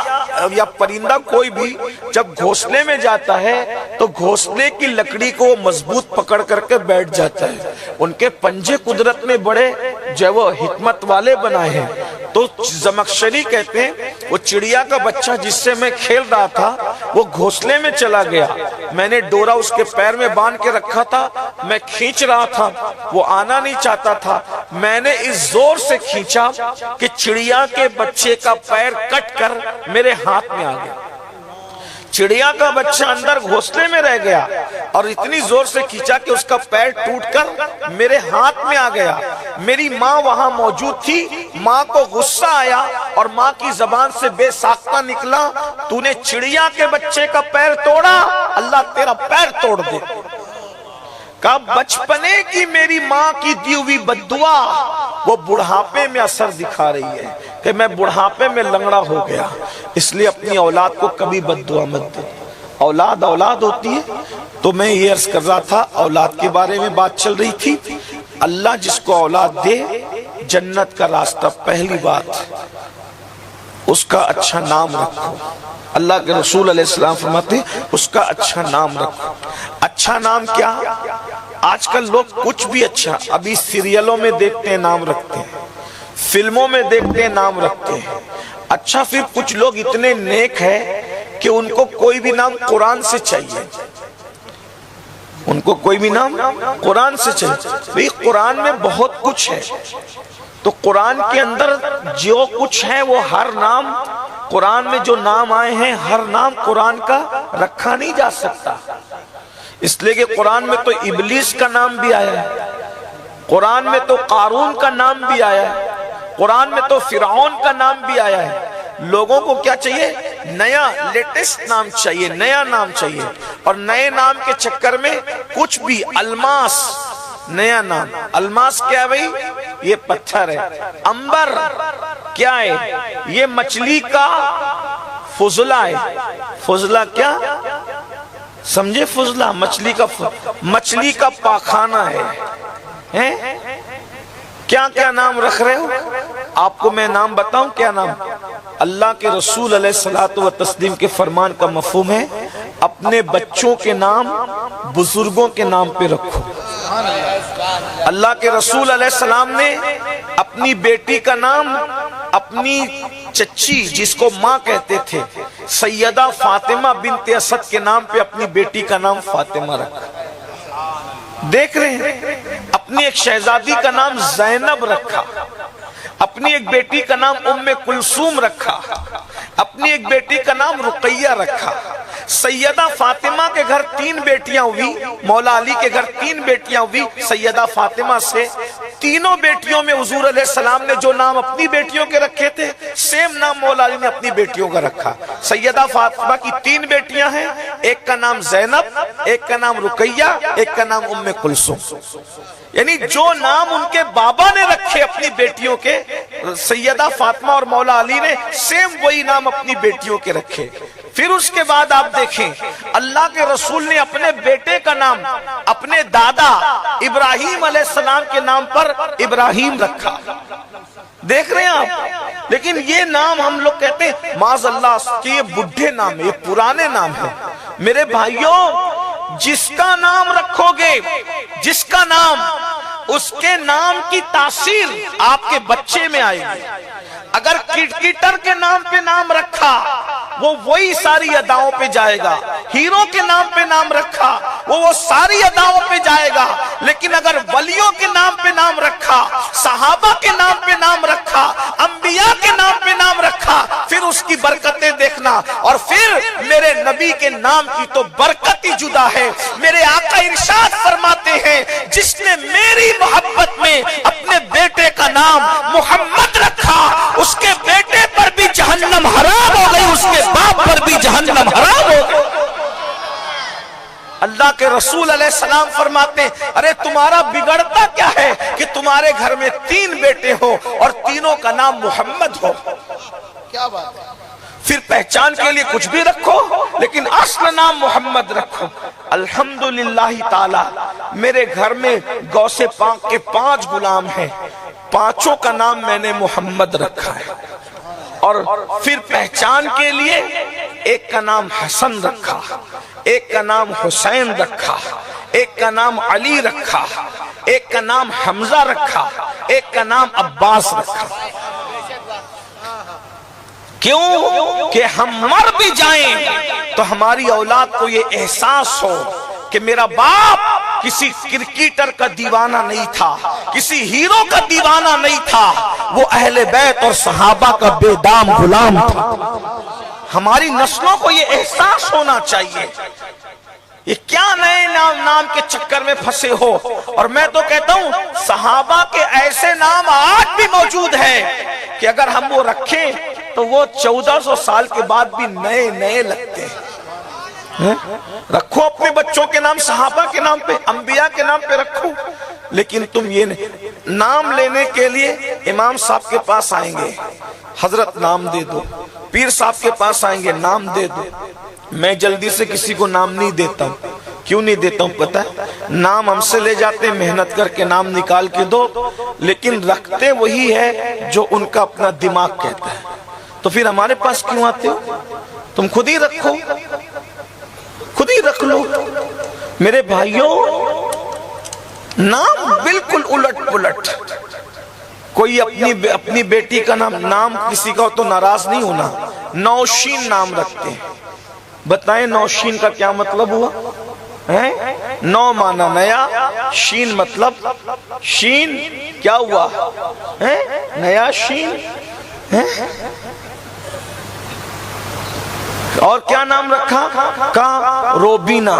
یا پرندہ کوئی بھی جب گھونسلے میں جاتا ہے تو گھونسلے کی لکڑی کو وہ مضبوط پکڑ کر کے بیٹھ جاتا ہے. ان کے پنجے قدرت نے بڑے جو وہ حکمت والے بنائے ہیں. تو زمخشری کہتے ہیں وہ چڑیا کا بچہ جس سے میں کھیل رہا تھا وہ گھونسلے میں چلا گیا. میں نے ڈورا اس کے پیر میں باندھ کے رکھا تھا, میں کھینچ رہا تھا, وہ آنا نہیں چاہتا تھا. میں نے اس زور سے کھینچا کہ چڑیا کے بچے کا پیر کٹ کر میرے ہاتھ میں آ گیا. چڑیا کا بچہ اندر گھونسلے میں رہ گیا اور اتنی زور سے کھینچا کہ اس کا پیر ٹوٹ کر میرے ہاتھ میں آ گیا. میری ماں وہاں موجود تھی. ماں کو غصہ آیا اور ماں کی زبان سے بے ساختہ نکلا, تو نے چڑیا کے بچے کا پیر توڑا, اللہ تیرا پیر توڑ دے. کہا بچپنے کی میری ماں کی دی ہوئی بددعا وہ بڑھاپے میں اثر دکھا رہی ہے کہ میں بڑھاپے میں لنگڑا ہو گیا. اس لیے اپنی اولاد کو کبھی بددعا مت دو. اولاد اولاد ہوتی ہے. تو میں یہ عرض کر رہا تھا, اولاد کے بارے میں بات چل رہی تھی. اللہ جس کو اولاد دے جنت کا راستہ پہلی بات اس کا اچھا نام رکھو. اللہ کے رسول علیہ السلام فرماتے ہیں اس کا اچھا نام رکھو. اچھا نام کیا؟ آج کل لوگ کچھ بھی اچھا, ابھی سیریلوں میں دیکھتے ہیں نام رکھتے ہیں, فلموں میں دیکھتے ہیں نام رکھتے ہیں. اچھا پھر کچھ لوگ اتنے نیک ہیں کہ ان کو کوئی بھی نام قرآن سے چاہیے. ان کو کوئی بھی نام قرآن سے چاہیے. بھئی قرآن میں بہت کچھ ہے, تو قرآن کے اندر جو کچھ ہے وہ ہر نام, قرآن میں جو نام آئے ہیں ہر نام قرآن کا رکھا نہیں جا سکتا. اس لیے کہ قرآن میں تو ابلیس کا نام بھی آیا ہے, قرآن میں تو قارون کا نام بھی آیا ہے, قرآن میں تو فرعون کا نام بھی آیا ہے. لوگوں کو کیا چاہیے؟ نیا لیٹسٹ نام چاہیے, نیا نام چاہیے. اور نئے نام کے چکر میں کچھ بھی, الماس نیا نام. الماس کیا ہے بھئی؟ یہ پتھر ہے. امبر کیا ہے؟ یہ مچھلی کا فضلہ ہے. فضلہ کیا سمجھے؟ فضلہ مچھلی کا پاخانہ ہے. کیا کیا نام رکھ رہے ہو؟ آپ کو میں نام بتاؤں کیا نام؟ اللہ کے رسول علیہ الصلوۃ والتسلیم کے فرمان کا مفہوم ہے اپنے بچوں کے نام بزرگوں کے نام پہ رکھو. اللہ کے رسول علیہ السلام نے اپنی بیٹی کا نام اپنی چچی جس کو ماں کہتے تھے سیدہ فاطمہ بنت اسد کے نام پہ اپنی بیٹی کا نام فاطمہ رکھا. دیکھ رہے ہیں, اپنی ایک شہزادی کا نام زینب رکھا, اپنی ایک بیٹی کا نام ام کلثوم رکھا, اپنی ایک بیٹی کا نام رقیہ رکھا. سیدہ فاطمہ کے گھر 3 بیٹیاں ہوئی, مولا علی کے گھر 3 بیٹیاں ہوئی. سیدہ فاطمہ سے تینوں بیٹیوں میں حضور علیہ السلام نے جو نام اپنی بیٹیوں کے رکھے تھے سیم نام مولا علی نے اپنی بیٹیوں کا رکھا. سیدہ فاطمہ کی 3 بیٹیاں ہیں, ایک کا نام زینب, ایک کا نام رقیہ, ایک کا نام ام کلثوم. یعنی جو نام ان کے بابا نے رکھے اپنی بیٹیوں کے, سیدہ فاطمہ اور مولا علی نے سیم وہی نام اپنی بیٹیوں کے رکھے. پھر اس کے بعد آپ دیکھیں اللہ کے رسول نے اپنے بیٹے کا نام اپنے دادا ابراہیم علیہ السلام کے نام پر ابراہیم رکھا. دیکھ رہے ہیں آپ, لیکن یہ نام ہم لوگ کہتے ہیں معاذ اللہ کہ یہ بڈھے نام ہے, یہ پرانے نام ہے. میرے بھائیوں, جس کا نام رکھو گے, جس کا نام, اس کے نام کی تاثیر آپ کے بچے میں آئے گی. اگر کرکٹر کے نام پہ نام رکھا وہ وہی ساری اداؤں پہ جائے گا. ہیرو کے نام پہ نام رکھا وہ ساری اداؤں پہ جائے گا. لیکن اگر ولیوں کے نام پہ نام رکھا, صحابہ کے نام پہ نام رکھا, انبیاء کے نام پہ نام رکھا, پھر اس کی برکتیں دیکھنا. اور پھر میرے نبی کے نام کی تو برکت ہی جدا ہے. میرے آقا ارشاد فرماتے ہیں جس نے میری محبت میں اپنے بیٹے کا نام محمد رکھا اس کے بیٹے پر بھی جہنم حرام ہو گئی, اس کے باپ پر بھی جہنم حرام ہو گئی. اللہ کے رسول علیہ السلام فرماتے ہیں ارے تمہارا بگڑتا کیا ہے کہ تمہارے گھر میں 3 بیٹے ہو اور تینوں کا نام محمد ہو. کیا بات ہے. پھر پہچان کے لیے کچھ بھی رکھو لیکن اصل نام محمد رکھو. الحمدللہ تعالی میرے گھر میں غوث پاک کے 5 غلام ہیں، 5 کا نام میں نے محمد رکھا ہے، اور پھر پہچان کے لیے ایک کا نام حسن رکھا، ایک کا نام حسین رکھا، ایک کا نام علی رکھا، ایک کا نام حمزہ رکھا، ایک کا نام عباس رکھا۔ کیوں کہ ہم مر بھی جائیں تو ہماری اولاد کو یہ احساس ہو کہ میرا باپ کسی کرکٹر کا دیوانہ نہیں تھا، کسی ہیرو کا دیوانہ نہیں تھا، وہ اہل بیت اور صحابہ کا بے دام غلام تھا۔ ہماری نسلوں کو یہ احساس ہونا چاہیے۔ یہ کیا نئے نام کے چکر میں پھنسے ہو؟ اور میں تو کہتا ہوں صحابہ کے ایسے نام آج بھی موجود ہیں کہ اگر ہم وہ رکھیں تو وہ 1400 سال کے بعد بھی نئے نئے لگتے ہیں۔ رکھو اپنے بچوں کے نام صحابہ کے نام پہ، انبیاء کے نام پہ رکھو، لیکن تم یہ نہیں۔ نام لینے کے لیے امام صاحب کے پاس آئیں گے، حضرت نام دے دو، پیر صاحب کے پاس آئیں گے، نام دے دو۔ میں جلدی سے کسی کو نام نہیں دیتا ہوں۔ کیوں نہیں دیتا ہوں پتہ ہے؟ نام ہم سے لے جاتے ہیں، محنت کر کے نام نکال کے دو، لیکن رکھتے وہی ہے جو ان کا اپنا دماغ کہتا ہے۔ تو پھر ہمارے پاس کیوں آتے ہو؟ تم خود ہی رکھو، خود ہی رکھ لو۔ میرے بھائیوں، نام بالکل الٹ پلٹ۔ کوئی اپنی بیٹی کا نام کسی کا ہو تو ناراض نہیں ہونا۔ نوشین نام رکھتے ہیں۔ بتائیں نوشین کا کیا مطلب ہوا؟ نو مانا نیا، شین مطلب شین کیا ہوا؟ نیا شین۔ اور کیا نام رکھا؟ کا روبینا۔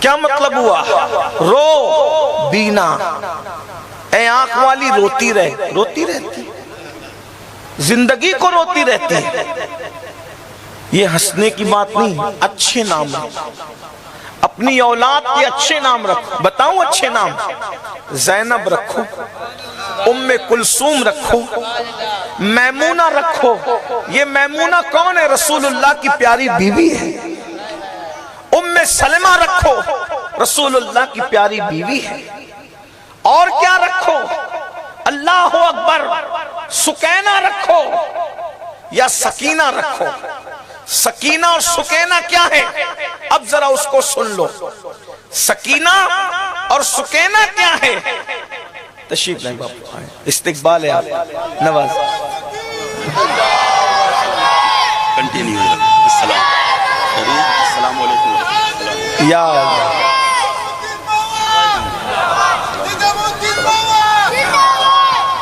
کیا مطلب ہوا؟ رو بینا، اے آنکھ والی روتی رہے، روتی رہتی، زندگی کو روتی رہتی ہے۔ یہ ہنسنے کی بات نہیں، اچھے نام رکھو، اپنی اولاد کے اچھے نام رکھو۔ بتاؤں اچھے نام؟ زینب رکھو، ام کلثوم رکھو، میمونہ رکھو۔ یہ میمونہ کون ہے؟ رسول اللہ کی پیاری بیوی ہے۔ ام سلمہ رکھو، رسول اللہ کی پیاری بیوی ہے۔ اور کیا رکھو؟ اللہ اکبر، سکینہ رکھو یا سکینہ رکھو۔ سکینہ اور سکینہ کیا ہے؟ اب ذرا اس کو سن لو۔ سکینہ اور سکینہ کیا ہے؟ تشریف لائیں باپو، استقبال ہے آپ نواز۔ السلام علیکم یا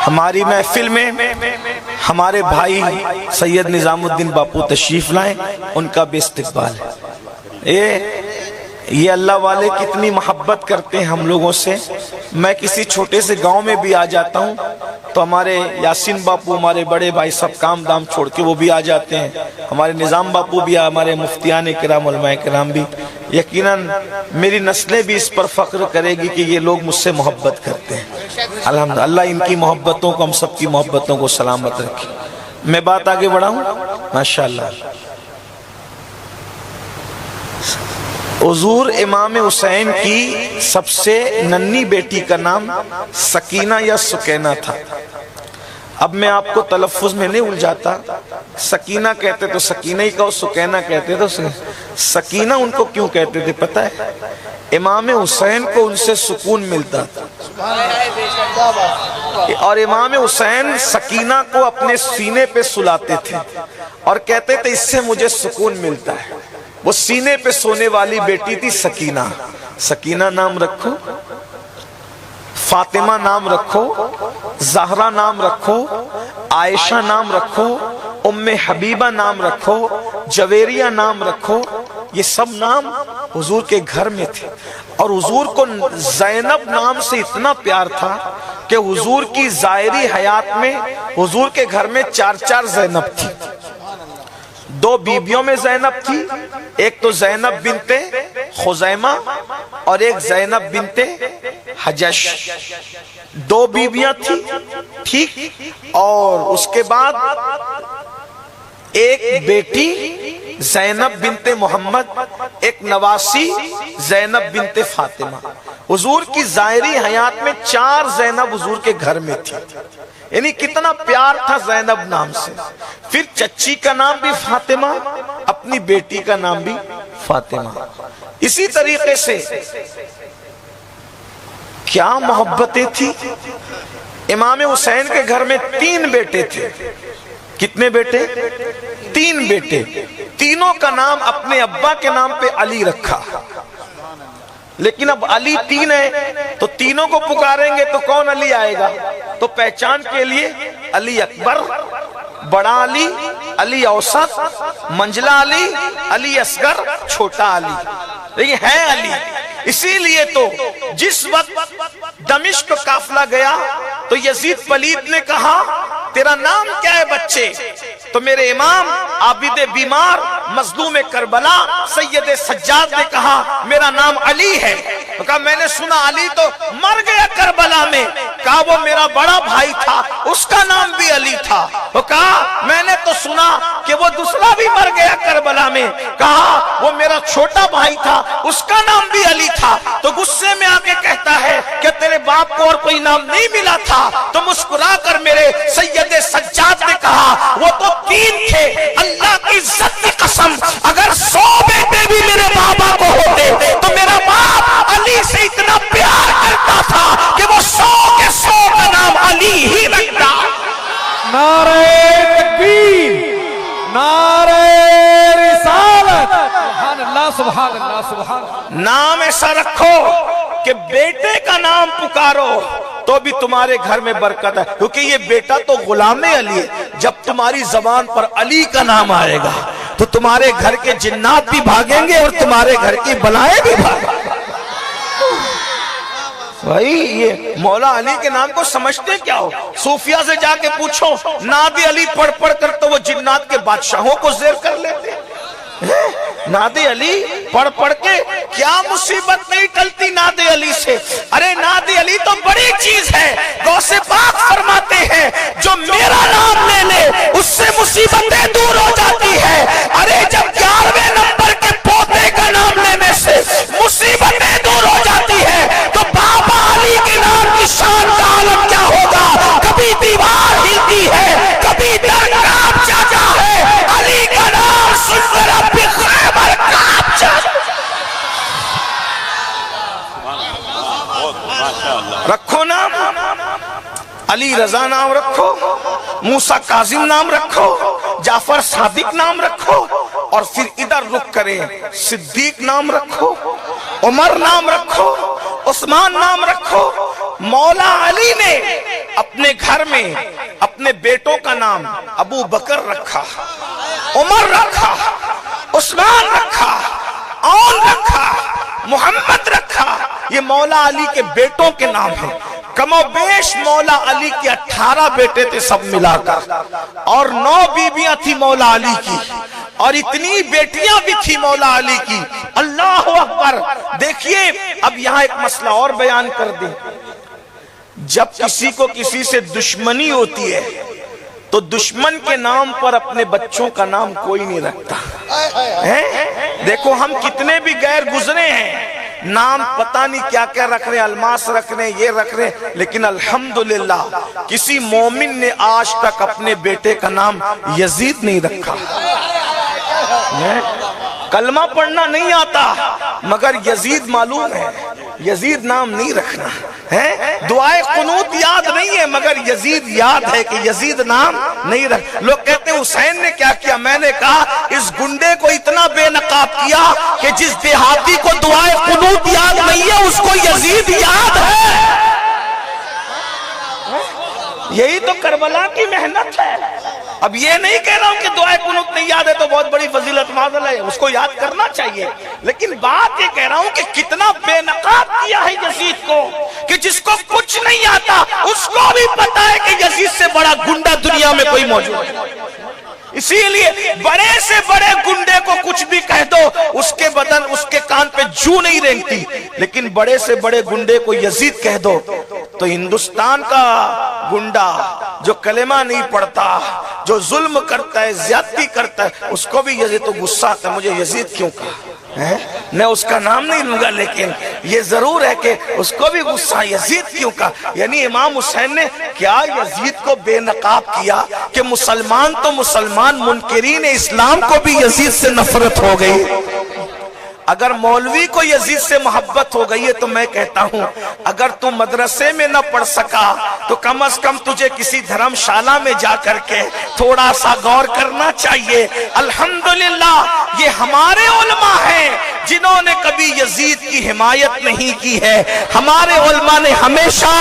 ہماری محفل میں ہمارے بھائی سید نظام الدین باپو تشریف لائیں، ان کا بھی استقبال ہے۔ یہ اللہ والے کتنی محبت کرتے ہیں ہم لوگوں سے۔ میں کسی چھوٹے سے گاؤں میں بھی آ جاتا ہوں تو ہمارے یاسین باپو، ہمارے بڑے بھائی سب کام دام چھوڑ کے وہ بھی آ جاتے ہیں، ہمارے نظام باپو بھی، ہمارے مفتیان کرام، علماء کرام بھی۔ یقیناً میری نسلیں بھی اس پر فخر کرے گی کہ یہ لوگ مجھ سے محبت کرتے ہیں۔ الحمدللہ، اللہ ان کی محبتوں کو، ہم سب کی محبتوں کو سلامت رکھے۔ میں بات آگے بڑھاؤں؟ ماشاءاللہ۔ حضور امام حسین کی سب سے ننھی بیٹی کا نام سکینہ یا سکینہ تھا۔ اب میں آپ کو تلفظ میں نہیں الجھاتا، سکینہ کہتے تو سکینہ ہی کہو، سکینہ کہتے تو سکینہ ان کو کیوں کہتے تھے پتہ ہے؟ امام حسین کو ان سے سکون ملتا تھا، اور امام حسین سکینہ کو اپنے سینے پہ سلاتے تھے اور کہتے تھے اس سے مجھے سکون ملتا ہے۔ وہ سینے پہ سونے والی بیٹی تھی سکینہ۔ سکینہ نام رکھو، فاطمہ نام رکھو، زہرا نام رکھو، عائشہ نام رکھو، ام حبیبہ نام رکھو، جویریہ نام رکھو۔ یہ سب نام حضور کے گھر میں تھے، اور حضور کو زینب نام سے اتنا پیار تھا کہ حضور کی ظاہری حیات میں حضور کے گھر میں 4 زینب تھی۔ 2 بیویوں میں زینب تھی، ایک تو زینب بنت خزیمہ اور ایک زینب بنت حجش۔ 2 بیویاں تھی، ٹھیک، اور اس کے بعد ایک بیٹی زینب بنت محمد، ایک نواسی زینب بنت فاطمہ۔ حضور کی ظاہری حیات میں 4 زینب حضور کے گھر میں تھی، یعنی کتنا پیار تھا زینب نام سے۔ پھر چچی کا نام بھی فاطمہ، اپنی بیٹی کا نام بھی فاطمہ۔ اسی طریقے سے کیا محبتیں تھی۔ امام حسین کے گھر میں 3 بیٹے تھے۔ کتنے بیٹے؟ 3 بیٹے۔ تینوں کا نام اپنے ابا کے نام پہ علی رکھا، لیکن اب علی 3 ہے تو تینوں کو پکاریں گے تو کون علی آئے گا؟ تو پہچان کے لیے علی اکبر، بڑا علی، علی اوسط، منجلا علی، علی اصغر، چھوٹا علی، لیکن ہے علی۔ اسی لیے تو جس وقت دمشق قافلہ گیا تو یزید پلید نے کہا تیرا نام کیا ہے بچے؟ تو میرے امام عابد بیمار مظلوم کربلا سید سجاد نے کہا میرا نام علی ہے۔ تو کہا میں نے سنا علی تو مر گیا کربلا میں۔ کہا وہ میرا بڑا بھائی تھا، اس کا نام بھی علی تھا۔ تو کہا میں نے تو سنا کہ وہ دوسرا بھی مر گیا کربلا میں۔ کہا وہ میرا چھوٹا بھائی تھا، اس کا نام بھی علی تھا۔ تو غصے میں آ کے کہتا ہے کہ تیرے باپ کو اور کوئی نام نہیں ملا تھا؟ تو مسکرا کر میرے سید سجاد نے کہا وہ تو 3 تھے، اللہ کی عزت کی قسم اگر 100 بیٹے بھی میرے بابا کو ہوتے تو میرا باپ علی سے اتنا پیار کرتا تھا کہ وہ 100 کے 100 کا نام علی ہی رکھتا۔ نعرہ تکبیر، نعرہ رسالت، سبحان اللہ سبحان اللہ سبحان اللہ۔ نام ایسا رکھو کہ بیٹے کا نام پکارو تو بھی تمہارے گھر میں برکت ہے، کیونکہ یہ بیٹا تو غلام علی ہے۔ جب تمہاری زبان پر علی کا نام آئے گا تو تمہارے گھر کے جنات بھی بھاگیں گے اور تمہارے گھر کی بلائیں بھی بھاگیں گے۔ بھائی یہ مولا علی کے نام کو سمجھتے کیا ہو؟ صوفیہ سے جا کے پوچھو، ناد علی پڑھ پڑھ کر تو وہ جنات کے بادشاہوں کو زیر کر لیتے۔ ناد علی پڑھ پڑھ کے کیا مصیبت نہیں ٹلتی ناد علی سے؟ ارے ناد علی تو بڑی چیز ہے۔ غوث پاک فرماتے ہیں جو میرا نام لے لے اس سے مصیبتیں دور ہو جاتی ہے۔ ارے جب 11ویں نمبر کے پوتے کا نام لینے سے مصیبتیں دور ہو جاتی ہے تو بابا علی کے نام کی شان کا عالم کیا ہوگا؟ کبھی دیوار ہلتی ہے، کبھی در کانپ جاتا ہے، علی کا نام سن کر اب بھی خیبر کانپ جاتا۔ رکھو نام، علی رضا نام رکھو، موسیٰ کاظم نام رکھو، جعفر صادق نام رکھو، اور پھر ادھر رک کریں صدیق نام رکھو، عمر نام رکھو، عثمان نام رکھو۔ مولا علی نے اپنے گھر میں اپنے بیٹوں کا نام ابو بکر رکھا، عمر رکھا، عثمان رکھا، عون رکھا، محمد رکھا۔ یہ مولا علی کے بیٹوں کے نام ہیں۔ کم و بیش مولا علی کے 18 بیٹے تھے سب ملا کر، اور 9 بیویاں تھی مولا علی کی، اور اتنی بیٹیاں بھی تھی مولا علی کی۔ اللہ اکبر۔ دیکھیے اب یہاں ایک مسئلہ اور بیان کر دیں۔ جب کسی کو کسی سے دشمنی ہوتی ہے تو دشمن کے نام پر اپنے بچوں کا نام کوئی نہیں رکھتا۔ دیکھو ہم کتنے بھی غیر گزرے ہیں، نام پتہ نہیں کیا کیا رکھ رہے ہیں، الماس رکھ رہے ہیں، یہ رکھ رہے ہیں، لیکن الحمدللہ کسی مومن نے آج تک اپنے بیٹے کا نام یزید نہیں رکھا۔ کلمہ پڑھنا نہیں آتا مگر یزید معلوم ہے، یزید نام نہیں رکھنا ہے۔ دعائے قنوت یاد نہیں ہے مگر یزید یاد ہے کہ یزید نام نہیں رکھ۔ لوگ کہتے ہیں حسین نے کیا کیا؟ میں نے کہا اس گنڈے کو اتنا بے نقاب کیا کہ جس دیہاتی کو دعائے قنوت یاد نہیں ہے اس کو یزید یاد ہے۔ یہی تو کربلا کی محنت ہے۔ اب یہ نہیں کہہ رہا ہوں کہ دعائے قنوت نہیں یاد ہے تو بہت بڑی فضیلت معذل ہے، اس کو یاد کرنا چاہیے، لیکن بات یہ کہہ رہا ہوں کہ کتنا بے نقاب کیا ہے یزید کو کہ جس کو کچھ نہیں آتا اس کو بھی پتا ہے کہ یزید سے بڑا گنڈا دنیا میں کوئی موجود ہے۔ اسی لیے بڑے سے بڑے گنڈے کو کچھ بھی کہہ دو اس کے بدن اس کے کان پہ جو نہیں رینگتی، لیکن بڑے سے بڑے گنڈے کو یزید کہہ دو تو ہندوستان کا گنڈا جو کلمہ نہیں پڑھتا، جو ظلم کرتا ہے، زیادتی کرتا ہے، اس کو بھی یزید تو غصہ آتا ہے، مجھے یزید کیوں کہا. میں اس کا نام نہیں لوں گا، لیکن یہ ضرور ہے کہ اس کو بھی غصہ یزید کیوں کہا. یعنی امام حسین نے کیا یزید کو بے نقاب کیا کہ مسلمان تو مسلمان، منکرین اسلام کو بھی یزید سے نفرت ہو گئی. اگر مولوی کو یزید سے محبت ہو گئی ہے تو میں کہتا ہوں اگر تو مدرسے میں نہ پڑھ سکا تو کم از کم تجھے کسی دھرم شالہ میں جا کر کے تھوڑا سا غور کرنا چاہیے. الحمدللہ یہ ہمارے علماء ہیں جنہوں نے کبھی یزید کی حمایت نہیں کی ہے. ہمارے علماء نے ہمیشہ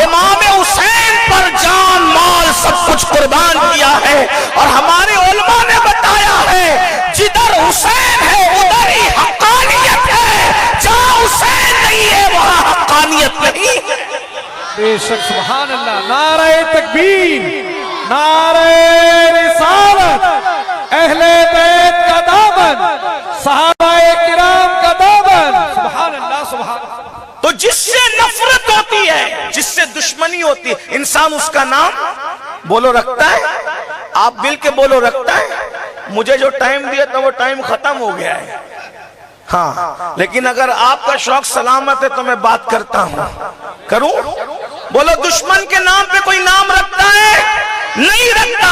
امام حسین پر جان مال سب کچھ قربان کیا ہے، اور ہمارے علماء نے بتایا ہے جدھر حسین ہے ادھر ہی حقانیت ہے، جہاں حسین نہیں ہے وہاں حقانیت نہیں. بے شک سبحان اللہ. نعرہ تکبیر، نعرہ رسالت، اہل بیت کا دامن، صحابہ کرام کا دامن. سبحان اللہ سبحان اللہ. تو جس سے نفرت ہوتی ہے، جس سے دشمنی ہوتی ہے، انسان اس کا نام بولو رکھتا ہے. آپ مل کے بولو رکھتا ہے. مجھے جو ٹائم دیا تھا وہ ٹائم ختم ہو گیا ہے. ہاں لیکن اگر آپ کا شوق سلامت ہے تو میں بات کرتا ہوں. کروں؟ بولو دشمن کے نام پہ کوئی نام رکھتا ہے؟ نہیں رکھتا.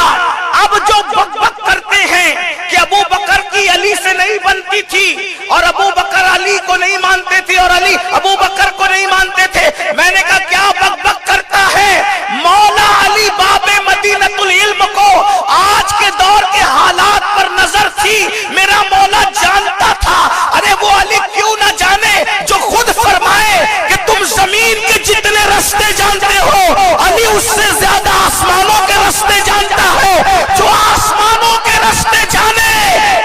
اب جو بک بک کرتے ہیں کہ ابو بکر کی علی سے نہیں بنتی تھی اور ابو بکر علی کو نہیں مانتے تھے اور علی ابو بکر کو نہیں مانتے تھے، میں نے کہا کیا بک بک کرتا ہے؟ مولا علی باب مدینۃ العلم کو آج کے دور کے حالات پر نظر تھی. میرا مولا جانتا تھا. ارے وہ علی کیوں نہ جانے جو خود فرمائے کہ تم زمین کے جتنے رستے جانتے ہو، علی اس سے زیادہ آسمانوں کے رستے جانتا ہے. جو آسمانوں کے رستے جانے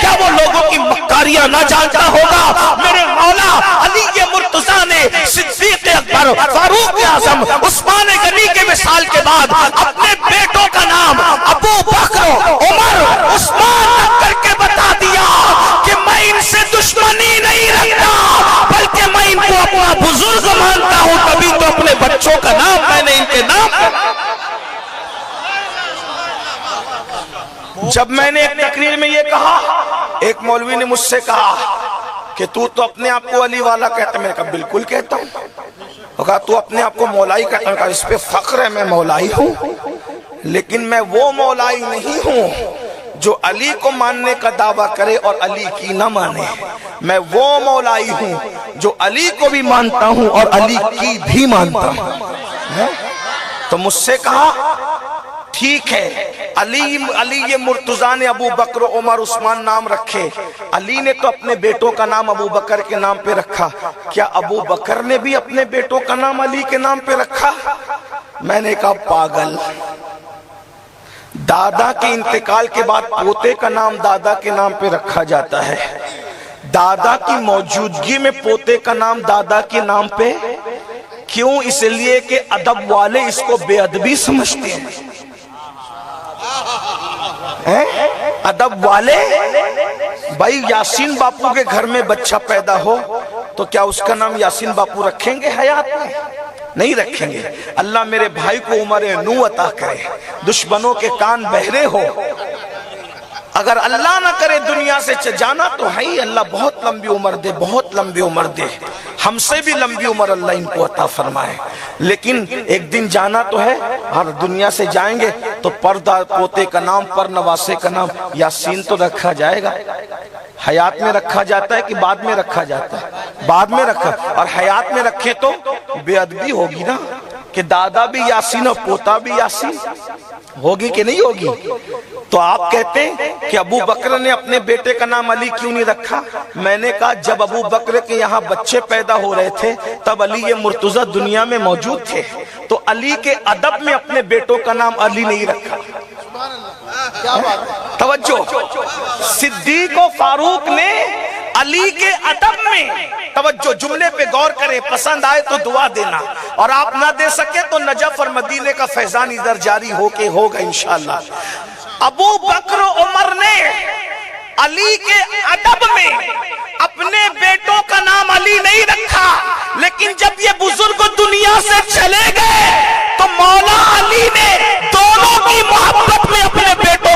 کیا وہ لوگوں کی مکاریاں نہ جانتا ہوگا؟ میرے مولا علی مرتضیٰ نے صدیق اکبر، فاروق اعظم، عثمان غنی کے مثال کے بعد اپنے بیٹوں کا نام ابو بکر، عمر، عثمان رکھ کر کے بتا دیا کہ میں ان سے دشمنی نہیں رکھتا بلکہ میں ان کو اپنا بزرگ مانتا ہوں. تبھی تو اپنے بچوں کا نام میں نے ان کے نام. جب میں نے ایک تقریر میں یہ کہا، ایک مولوی نے مجھ سے کہا کہ تو اپنے آپ کو علی والا کہتا ہے. میں نے کہا بالکل کہتا ہوں. وہ کہا تو اپنے آپ کو مولائی کہتا ہے. کہا اس پہ فخر ہے، میں مولائی ہوں، لیکن میں وہ مولائی نہیں ہوں جو علی کو ماننے کا دعویٰ کرے اور علی کی نہ مانے. میں وہ مولائی ہوں جو علی کو بھی مانتا ہوں اور علی کی بھی مانتا ہوں. تو مجھ سے کہا ٹھیک ہے، علی یہ مرتضیٰ نے ابو بکر، عمر، عثمان نام رکھے، علی نے تو اپنے بیٹوں کا نام ابو بکر کے نام پہ رکھا، کیا ابو بکر نے بھی اپنے بیٹوں کا نام علی کے نام پہ رکھا؟ میں نے کہا پاگل. دادا کے انتقال کے بعد پوتے کا نام دادا کے نام پہ رکھا جاتا ہے. دادا کی موجودگی میں پوتے کا نام دادا کے نام پہ کیوں؟ اس لیے کہ ادب والے اس کو بے ادبی سمجھتے ہیں. ادب والے بھائی یاسین باپو کے گھر میں بچہ پیدا ہو تو کیا اس کا نام یاسین باپو رکھیں گے حیات میں؟ نہیں رکھیں گے. اللہ میرے بھائی کو عمر نو عطا کرے، دشمنوں کے کان بہرے ہو. اگر اللہ نہ کرے دنیا سے جانا تو ہے ہی، اللہ بہت لمبی عمر دے، بہت لمبی عمر دے. ہم سے بھی لمبی عمر اللہ ان کو عطا فرمائے. لیکن ایک دن جانا تو ہے اور دنیا سے جائیں گے تو پردہ پوتے کا نام، پر نواسے کا نام یاسین تو رکھا جائے گا. حیات میں رکھا جاتا ہے کہ بعد میں رکھا جاتا ہے؟ بعد میں رکھا. اور حیات میں رکھے تو بے ادبی ہوگی نا کہ دادا بھی یاسین اور پوتا بھی یاسین. ہوگی کہ نہیں ہوگی؟ تو آپ کہتے ہیں کہ ابو بکر نے اپنے بیٹے کا نام علی کیوں نہیں رکھا؟ میں نے کہا جب ابو بکر کے یہاں بچے پیدا ہو رہے تھے تب علی مرتضیٰ دنیا میں موجود تھے، تو علی کے ادب میں اپنے بیٹوں کا نام علی نہیں رکھا. توجہ، صدیق و فاروق نے علی کے ادب میں، توجہ جملے پہ غور کریں، پسند آئے تو دعا دینا، اور آپ نہ دے سکے تو نجف اور مدینے کا فیضان ادھر جاری ہو کے ہوگا انشاءاللہ. ابو بکر عمر نے علی کے ادب میں اپنے بیٹوں کا نام علی نہیں رکھا، لیکن جب یہ بزرگ دنیا سے چلے گئے تو مولا علی نے دونوں کی محبت میں اپنے بیٹوں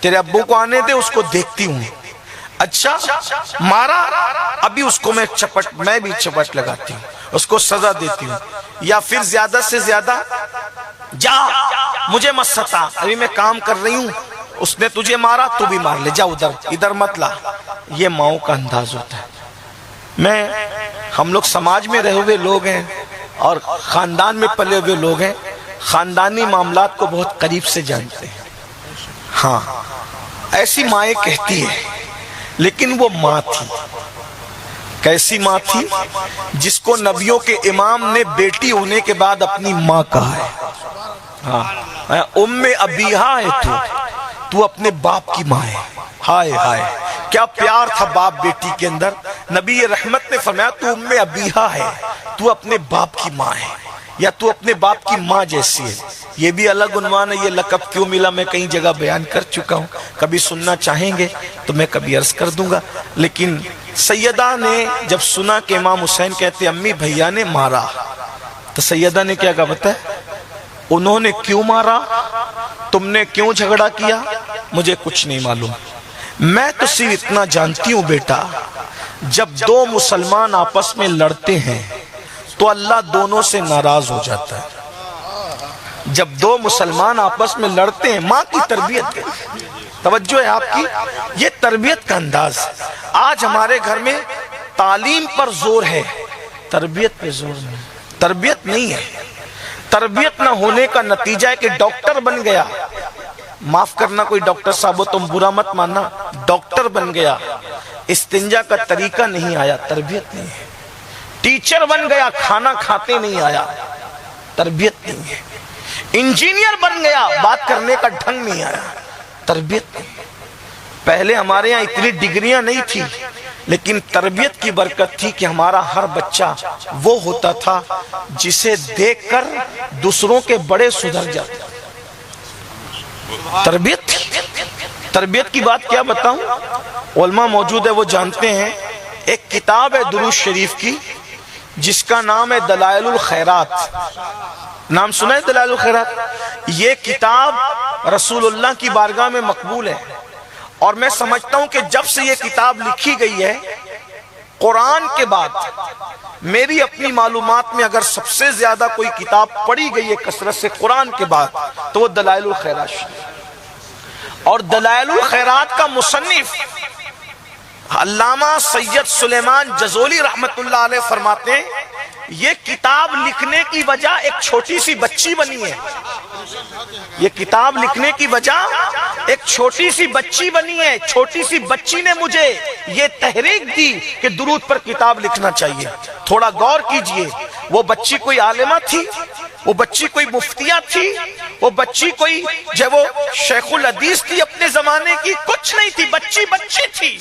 تیرے ابو کو آنے دے، اس کو دیکھتی ہوں. اچھا مارا، ابھی اس کو میں بھی چپٹ لگاتی ہوں، اس کو سزا دیتی ہوں. یا پھر زیادہ سے زیادہ جا مجھے مت ستا، ابھی میں کام کر رہی ہوں، اس نے تجھے مارا تو بھی مار لے، جا ادھر مت لا. یہ ماؤں کا انداز ہوتا ہے. ہم لوگ سماج میں رہے ہوئے لوگ ہیں اور خاندان میں پلے ہوئے لوگ ہیں، خاندانی معاملات کو بہت قریب سے جانتے ہیں. ہاں ایسی مائیں کہتی ہے، لیکن وہ ماں تھی. کیسی ماں تھی؟ جس کو نبیوں کے امام نے بیٹی ہونے کے بعد اپنی ماں کہا ہے. ہاں ام ابیہا ہے تو اپنے باپ کی ماں ہے. ہائے ہائے کیا پیار تھا باپ بیٹی کے اندر. نبی رحمت نے فرمایا تو ام ابیہا ہے، تو اپنے باپ کی ماں ہے، یا تو اپنے باپ کی ماں جیسی ہے. یہ بھی الگ عنوان ہے. یہ لقب کیوں ملا میں کئی جگہ بیان کر چکا ہوں، کبھی سننا چاہیں گے تو میں کبھی عرض کر دوں گا. لیکن سیدہ نے جب سنا کہ امام حسین کہتے امی بھیا نے مارا، تو سیدہ نے کیا کہا پتہ ہے؟ انہوں نے کیوں مارا، تم نے کیوں جھگڑا کیا، مجھے کچھ نہیں معلوم. میں تو صرف اتنا جانتی ہوں بیٹا، جب دو مسلمان آپس میں لڑتے ہیں تو اللہ دونوں سے ناراض ہو جاتا ہے. جب دو مسلمان آپس میں لڑتے ہیں، ماں کی تربیت ہے، توجہ ہے آپ کی، یہ تربیت کا انداز. آج ہمارے گھر میں تعلیم پر زور ہے، تربیت پہ زور نہیں. تربیت نہیں ہے. تربیت نہ ہونے کا نتیجہ ہے کہ ڈاکٹر بن گیا، معاف کرنا کوئی ڈاکٹر صاحب ہو تم برا مت ماننا، ڈاکٹر بن گیا، استنجا کا طریقہ نہیں آیا، تربیت نہیں ہے. ٹیچر بن گیا، کھانا کھاتے نہیں آیا، تربیت نہیں ہے. انجینئر بن گیا، بات کرنے کا ڈھنگ نہیں آیا، تربیت نہیں. پہلے ہمارے یہاں اتنی ڈگریاں نہیں تھی، لیکن تربیت کی برکت تھی کہ ہمارا ہر بچہ وہ ہوتا تھا جسے دیکھ کر دوسروں کے بڑے سدھر جاتے. تربیت تھی. تربیت کی بات کیا بتاؤں، علماء موجود ہے وہ جانتے ہیں. ایک کتاب ہے درود شریف کی جس کا نام ہے دلائل الخیرات. نام سنا ہے دلائل الخیرات؟ یہ کتاب رسول اللہ کی بارگاہ میں مقبول ہے، اور میں سمجھتا ہوں کہ جب سے یہ کتاب لکھی گئی ہے، قرآن کے بعد میری اپنی معلومات میں اگر سب سے زیادہ کوئی کتاب پڑھی گئی ہے کثرت سے قرآن کے بعد تو وہ دلائل الخیرات. اور دلائل الخیرات کا مصنف علامہ سید سلیمان جزولی رحمت اللہ علیہ فرماتے ہیں یہ کتاب لکھنے کی وجہ ایک چھوٹی سی بچی بنی ہے. یہ کتاب لکھنے کی وجہ ایک چھوٹی سی بچی بنی ہے. چھوٹی سی بچی نے مجھے یہ تحریک دی کہ درود پر کتاب لکھنا چاہیے. تھوڑا غور کیجئے، وہ بچی کوئی عالمہ تھی، وہ بچی کوئی مفتیہ تھی، وہ بچی کوئی جب وہ شیخ الحدیث تھی اپنے زمانے کی، کچھ نہیں تھی. بچی تھی،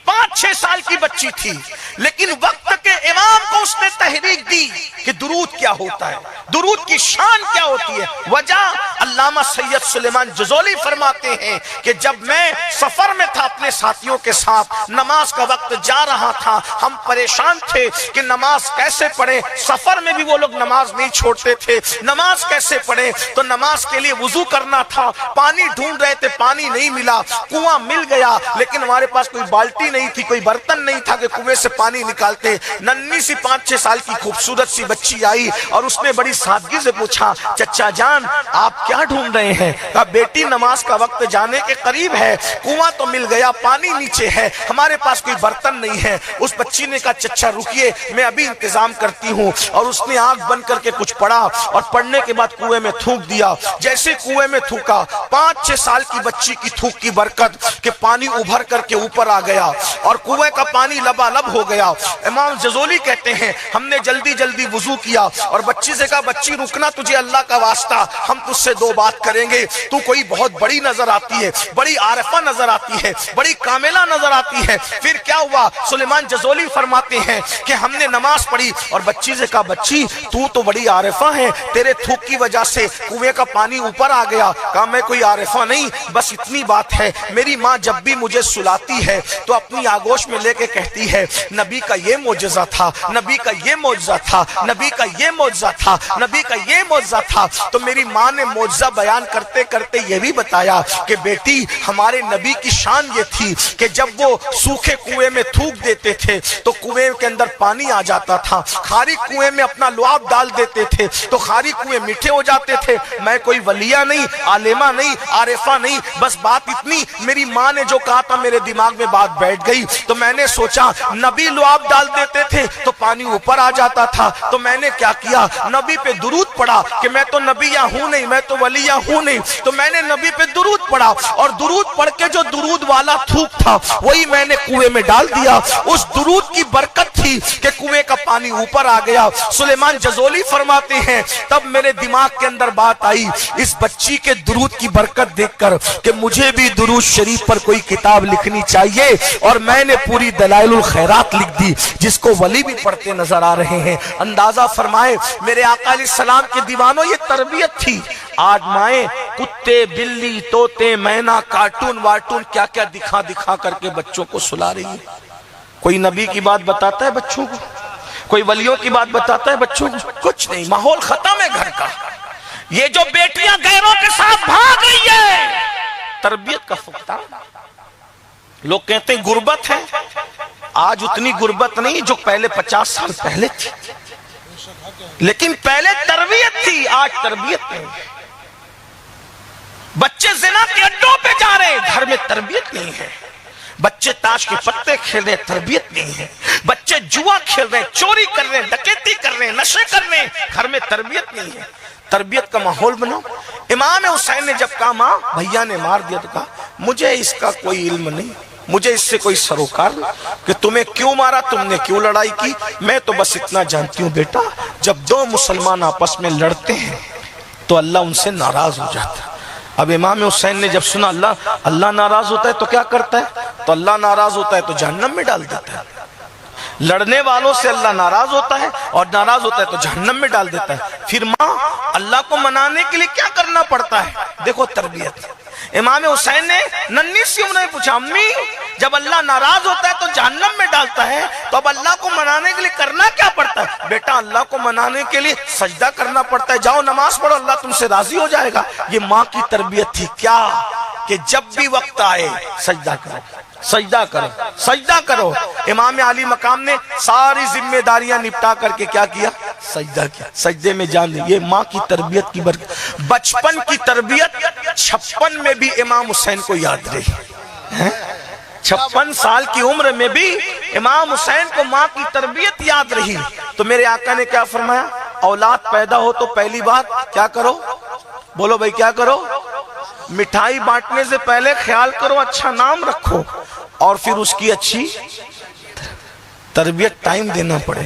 5-6 سال کی بچی تھی، لیکن وقت کے امام کو اس نے تحریک دی کہ درود کیا ہوتا ہے، درود کی شان کیا ہوتی ہے. وجہ علامہ سید سلیمان جزولی فرماتے ہیں کہ جب میں سفر میں تھا اپنے ساتھیوں کے ساتھ، نماز کا وقت جا رہا تھا، ہم پریشان تھے کہ نماز کیسے پڑھیں. سفر میں بھی وہ لوگ نماز نہیں چھوڑتے تھے، نماز کیسے پڑھیں. تو نماز کے لیے وضو کرنا تھا، پانی ڈھونڈ رہے تھے، پانی نہیں ملا. کنواں مل گیا لیکن ہمارے پاس کوئی بالٹی نہیں تھی، کوئی برتن نہیں تھا کہ کنویں سے پانی نکالتے. ننھی سی 5-6 سال کی خوبصورت سی بچی آئی اور اس نے بڑی سادگی سے پوچھا چچا جان آپ کیا ڈھونڈ رہے ہیں؟ کہا بیٹی نماز کا وقت جانے کے قریب ہے، کنواں تو مل گیا، پانی نیچے ہے، ہمارے پاس کوئی برتن نہیں ہے. اس بچی نے کہا چچا رکیے میں ابھی انتظام کرتی ہوں. اور اس نے آنکھ بند کر کے کچھ پڑھا اور پڑھنے کے بعد کنویں میں تھوک دیا. جیسے کنویں میں تھوکا، 5-6 سال کی بچی کی تھوک کی برکت کہ پانی ابھر کر کے اوپر آ گیا اور کنویں کا پانی لبالب ہو گیا. امام جزولی کہتے ہیں ہم نے جلدی جلدی وضو کیا اور بچی سے کہا بچی رکنا، تجھے اللہ کا واسطہ ہم تجھ سے 2 بات کریں گے. تو کوئی بہت بڑی نظر آتی ہے، بڑی عارفہ نظر آتی ہے، بڑی کاملہ نظر آتی ہے. پھر کیا ہوا؟ سلیمان جزولی فرماتے ہیں کہ ہم نے نماز پڑھی اور بچی سے کہا بچی تو بڑی عارفہ ہے، تیرے تھوک کی وجہ سے کنویں کا پانی اوپر آ گیا. کہا میں کوئی عارفہ نہیں، بس اتنی بات ہے، میری ماں جب بھی مجھے سلاتی ہے تو اپنی آغوش میں لے کے کہتی ہے نبی کا یہ معجزہ تھا، نبی کا یہ معجزہ تھا، نبی کا یہ معجزہ تھا، نبی کا یہ معجزہ تھا۔ تو میری ماں نے معجزہ بیان کرتے کرتے یہ بھی بتایا کہ بیٹی ہمارے نبی کی شان یہ تھی کہ جب وہ سوکھے کنویں میں تھوک دیتے تھے تو کنویں کے اندر پانی آ جاتا تھا، خالی کنویں میں اپنا لعاب ڈال دیتے تھے تو خالی کنویں میٹھے ہو جاتے تھے۔ میں کوئی ولیہ نہیں، عالمہ نہیں، عارفہ نہیں، بس بات اتنی میری ماں نے جو کہا تھا میرے دماغ میں بات بیٹھ گئی۔ تو میں نے سوچا نبی لعاب ڈال دیتے تھے تو پانی اوپر آ جاتا تھا، تو میں نے کیا کیا، نبی پہ درود پڑھا کہ میں تو نبیہ ہوں نہیں، میں تو ولیہ ہوں نہیں، تو میں نے نبی پہ درود پڑھا اور درود پڑھ کے جو درود والا تھوک تھا وہی میں نے کنویں میں ڈال دیا۔ اس درود کی برکت تھی کہ کنویں کا پانی اوپر آ گیا۔ سلیمان جزولی فرماتے ہیں تب میرے دماغ کے اندر بات آئی اس بچی کے درود کی برکت دیکھ کر کہ مجھے بھی درود شریف پر کوئی کتاب لکھنی چاہیے، اور میں نے پوری دلائل الخیرات لکھ دی جس کو ولی بھی پڑھتے نظر آ رہے ہیں۔ اندازہ فرمائے میرے آقا علیہ السلام کے دیوانوں یہ تربیت تھی۔ آج مائیں کتے، بلی، طوطے، مینا، کارٹون وارٹون کیا کیا دکھا دکھا کر کے بچوں کو سلا رہی ہے۔ کوئی نبی کی بات بتاتا ہے بچوں کو؟ کوئی ولیوں کی بات بتاتا ہے بچوں کو؟ کچھ نہیں، ماحول ختم ہے گھر کا۔ یہ جو بیٹیاں غیروں کے ساتھ بھاگ رہی ہے تربیت کا فقدان۔ لوگ کہتے ہیں غربت ہے، آج اتنی غربت نہیں جو پہلے 50 سال پہلے تھی، لیکن پہلے تربیت تھی، آج تربیت نہیں۔ بچے زنا کے اڈوں پہ جا رہے ہیں، گھر میں تربیت نہیں ہے۔ بچے تاش کے پتے کھیل رہے ہیں، تربیت نہیں ہے۔ بچے جوا کھیل رہے ہیں، چوری کر رہے ہیں، ڈکیتی کر رہے ہیں، نشے کر رہے ہیں، گھر میں تربیت نہیں ہے۔ تربیت کا ماحول بناؤ۔ امام حسین نے جب کہا ماں بھیا نے مار دیا تو کہا مجھے اس کا کوئی علم نہیں، مجھے اس سے کوئی سروکار نہیں کہ تمہیں کیوں مارا، تم نے کیوں لڑائی کی، میں تو بس اتنا جانتی ہوں بیٹا جب دو مسلمان آپس میں لڑتے ہیں تو اللہ ان سے ناراض ہو جاتا ہے۔ اب امام حسین نے جب سنا اللہ ناراض ہوتا ہے تو کیا کرتا ہے، تو اللہ ناراض ہوتا ہے تو جہنم میں ڈال دیتا ہے۔ لڑنے والوں سے اللہ ناراض ہوتا ہے اور ناراض ہوتا ہے تو جہنم میں ڈال دیتا ہے۔ پھر ماں اللہ کو منانے کے لیے کیا کرنا پڑتا ہے؟ دیکھو تربیت۔ امام حسین نے ننھی سی عمر میں پوچھا امی جب اللہ ناراض ہوتا ہے تو جہنم میں ڈالتا ہے تو اب اللہ کو منانے کے لیے کرنا کیا پڑتا ہے؟ بیٹا اللہ کو منانے کے لیے سجدہ کرنا پڑتا ہے، جاؤ نماز پڑھو اللہ تم سے راضی ہو جائے گا۔ یہ ماں کی تربیت تھی کیا کہ جب بھی وقت آئے سجدہ کرو، سجدہ کرو، سجدہ کرو۔ امام علی مقام نے ساری ذمہ داریاں نپٹا کر کے کیا کیا؟ سجدہ کیا، سجدے میں جان لی۔ یہ ماں کی تربیت کی برکت۔ بچپن کی تربیت 56 میں بھی امام حسین کو یاد رہی، 56 سال کی عمر میں بھی امام حسین کو ماں کی تربیت یاد رہی۔ تو میرے آقا نے کیا فرمایا؟ اولاد پیدا ہو تو پہلی بات کیا کرو؟ بولو بھائی کیا کرو؟ مٹھائی بانٹنے سے پہلے خیال کرو اچھا نام رکھو اور پھر اس کی اچھی تربیت ٹائم دینا پڑے۔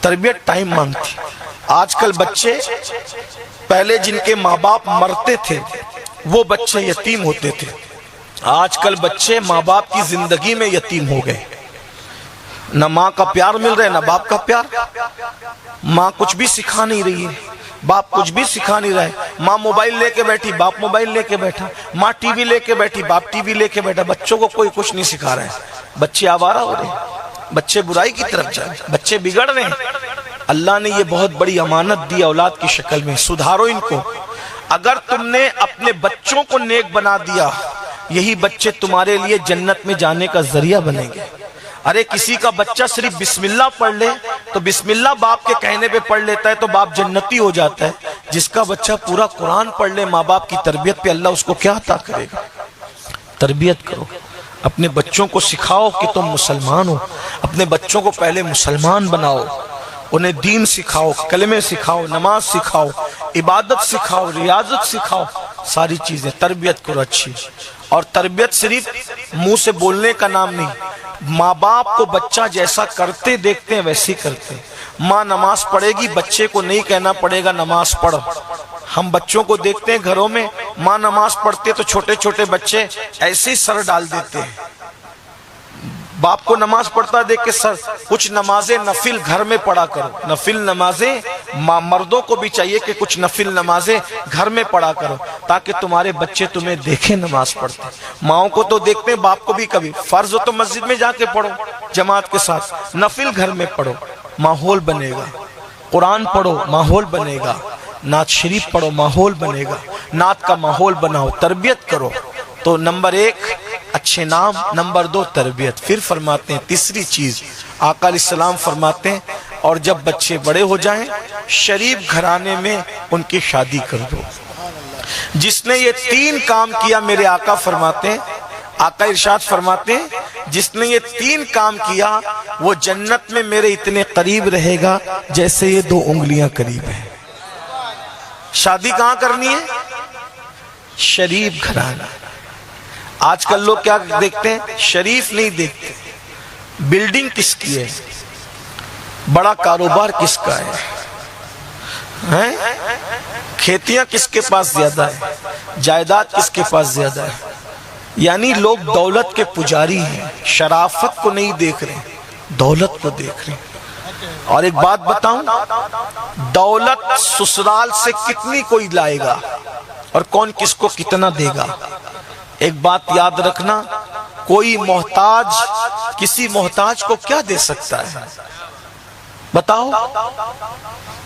تربیت ٹائم مانگتی۔ آج کل بچے پہلے جن کے ماں باپ مرتے تھے وہ بچے یتیم ہوتے تھے، آج کل بچے ماں باپ کی زندگی میں یتیم ہو گئے۔ نہ ماں کا پیار مل رہا ہے نہ باپ کا پیار۔ ماں کچھ بھی سکھا نہیں رہی ہے، باپ کچھ بھی سکھا نہیں رہا ہے۔ ماں موبائل لے کے بیٹھی، باپ موبائل لے کے بیٹھا، ماں ٹی وی لے کے بیٹھی، باپ ٹی وی لے کے بیٹھا۔ بچوں کو کوئی کچھ نہیں سکھا رہا ہے۔ بچے آوارہ ہو رہے ہیں، بچے برائی کی طرف جا رہے ہیں، بچے بگڑ رہے ہیں۔ اللہ نے یہ بہت بڑی امانت دی اولاد کی شکل میں، سدھارو ان کو۔ اگر تم نے اپنے بچوں کو نیک بنا دیا یہی بچے تمہارے لیے جنت میں جانے کا ذریعہ بنیں گے۔ ارے کسی کا بچہ صرف بسم اللہ پڑھ لے تو بسم اللہ باپ کے کہنے پہ پڑھ لیتا ہے تو باپ جنتی ہو جاتا ہے۔ جس کا بچہ پورا قرآن پڑھ لے ماں باپ کی تربیت پہ اللہ اس کو کیا عطا کرے گا؟ تربیت کرو، اپنے بچوں کو سکھاؤ کہ تم مسلمان ہو، اپنے بچوں کو پہلے مسلمان بناؤ، انہیں دین سکھاؤ، کلمے سکھاؤ، نماز سکھاؤ، عبادت سکھاؤ، ریاضت سکھاؤ، ساری چیزیں تربیت کرو اچھی۔ اور تربیت صرف منہ سے بولنے کا نام نہیں، ماں باپ کو بچہ جیسا کرتے دیکھتے ہیں ویسے ہی کرتے ہیں۔ ماں نماز پڑھے گی، بچے کو نہیں کہنا پڑے گا نماز پڑھو۔ ہم بچوں کو دیکھتے ہیں گھروں میں ماں نماز پڑھتے تو چھوٹے چھوٹے بچے ایسے ہی سر ڈال دیتے ہیں۔ باپ کو نماز پڑھتا دیکھ کے سر، کچھ نمازیں نفل گھر میں پڑھا کرو، نفل نمازیں مردوں کو بھی چاہیے کہ کچھ نفل نمازیں گھر میں پڑھا کرو تاکہ تمہارے بچے تمہیں دیکھیں نماز پڑھتے. ماؤں کو تو دیکھتے ہیں، باپ کو بھی کبھی. فرض ہو تو مسجد میں جا کے پڑھو جماعت کے ساتھ، نفل گھر میں پڑھو، ماحول بنے گا. قرآن پڑھو، ماحول بنے گا. نعت شریف پڑھو، ماحول بنے گا. نعت کا ماحول بناؤ، تربیت کرو. تو نمبر 1 اچھے نام، نمبر 2 تربیت. پھر فرماتے ہیں تیسری چیز، آقا علیہ السلام فرماتے ہیں اور جب بچے بڑے ہو جائیں شریف گھرانے میں ان کی شادی کر دو. جس نے یہ 3 کام کیا، میرے آقا فرماتے ہیں، آقا ارشاد فرماتے ہیں جس نے یہ 3 کام کیا وہ جنت میں میرے اتنے قریب رہے گا جیسے یہ 2 انگلیاں قریب ہیں. شادی کہاں کرنی ہے؟ شریف گھرانہ. آج کل لوگ کیا دیکھتے ہیں؟ شریف نہیں دیکھتے. بلڈنگ کس کی ہے، بڑا کاروبار کس کا ہے، کھیتیاں کس کے پاس زیادہ ہے، جائیداد کس کے پاس زیادہ ہے. یعنی لوگ دولت کے پجاری ہیں، شرافت کو نہیں دیکھ رہے، دولت کو دیکھ رہے ہیں. اور ایک بات بتاؤں، دولت سسرال سے کتنی کوئی لائے گا اور کون کس کو کتنا دے گا. ایک بات یاد رکھنا، کوئی محتاج کسی محتاج کو کیا دے سکتا ہے؟ بتاؤ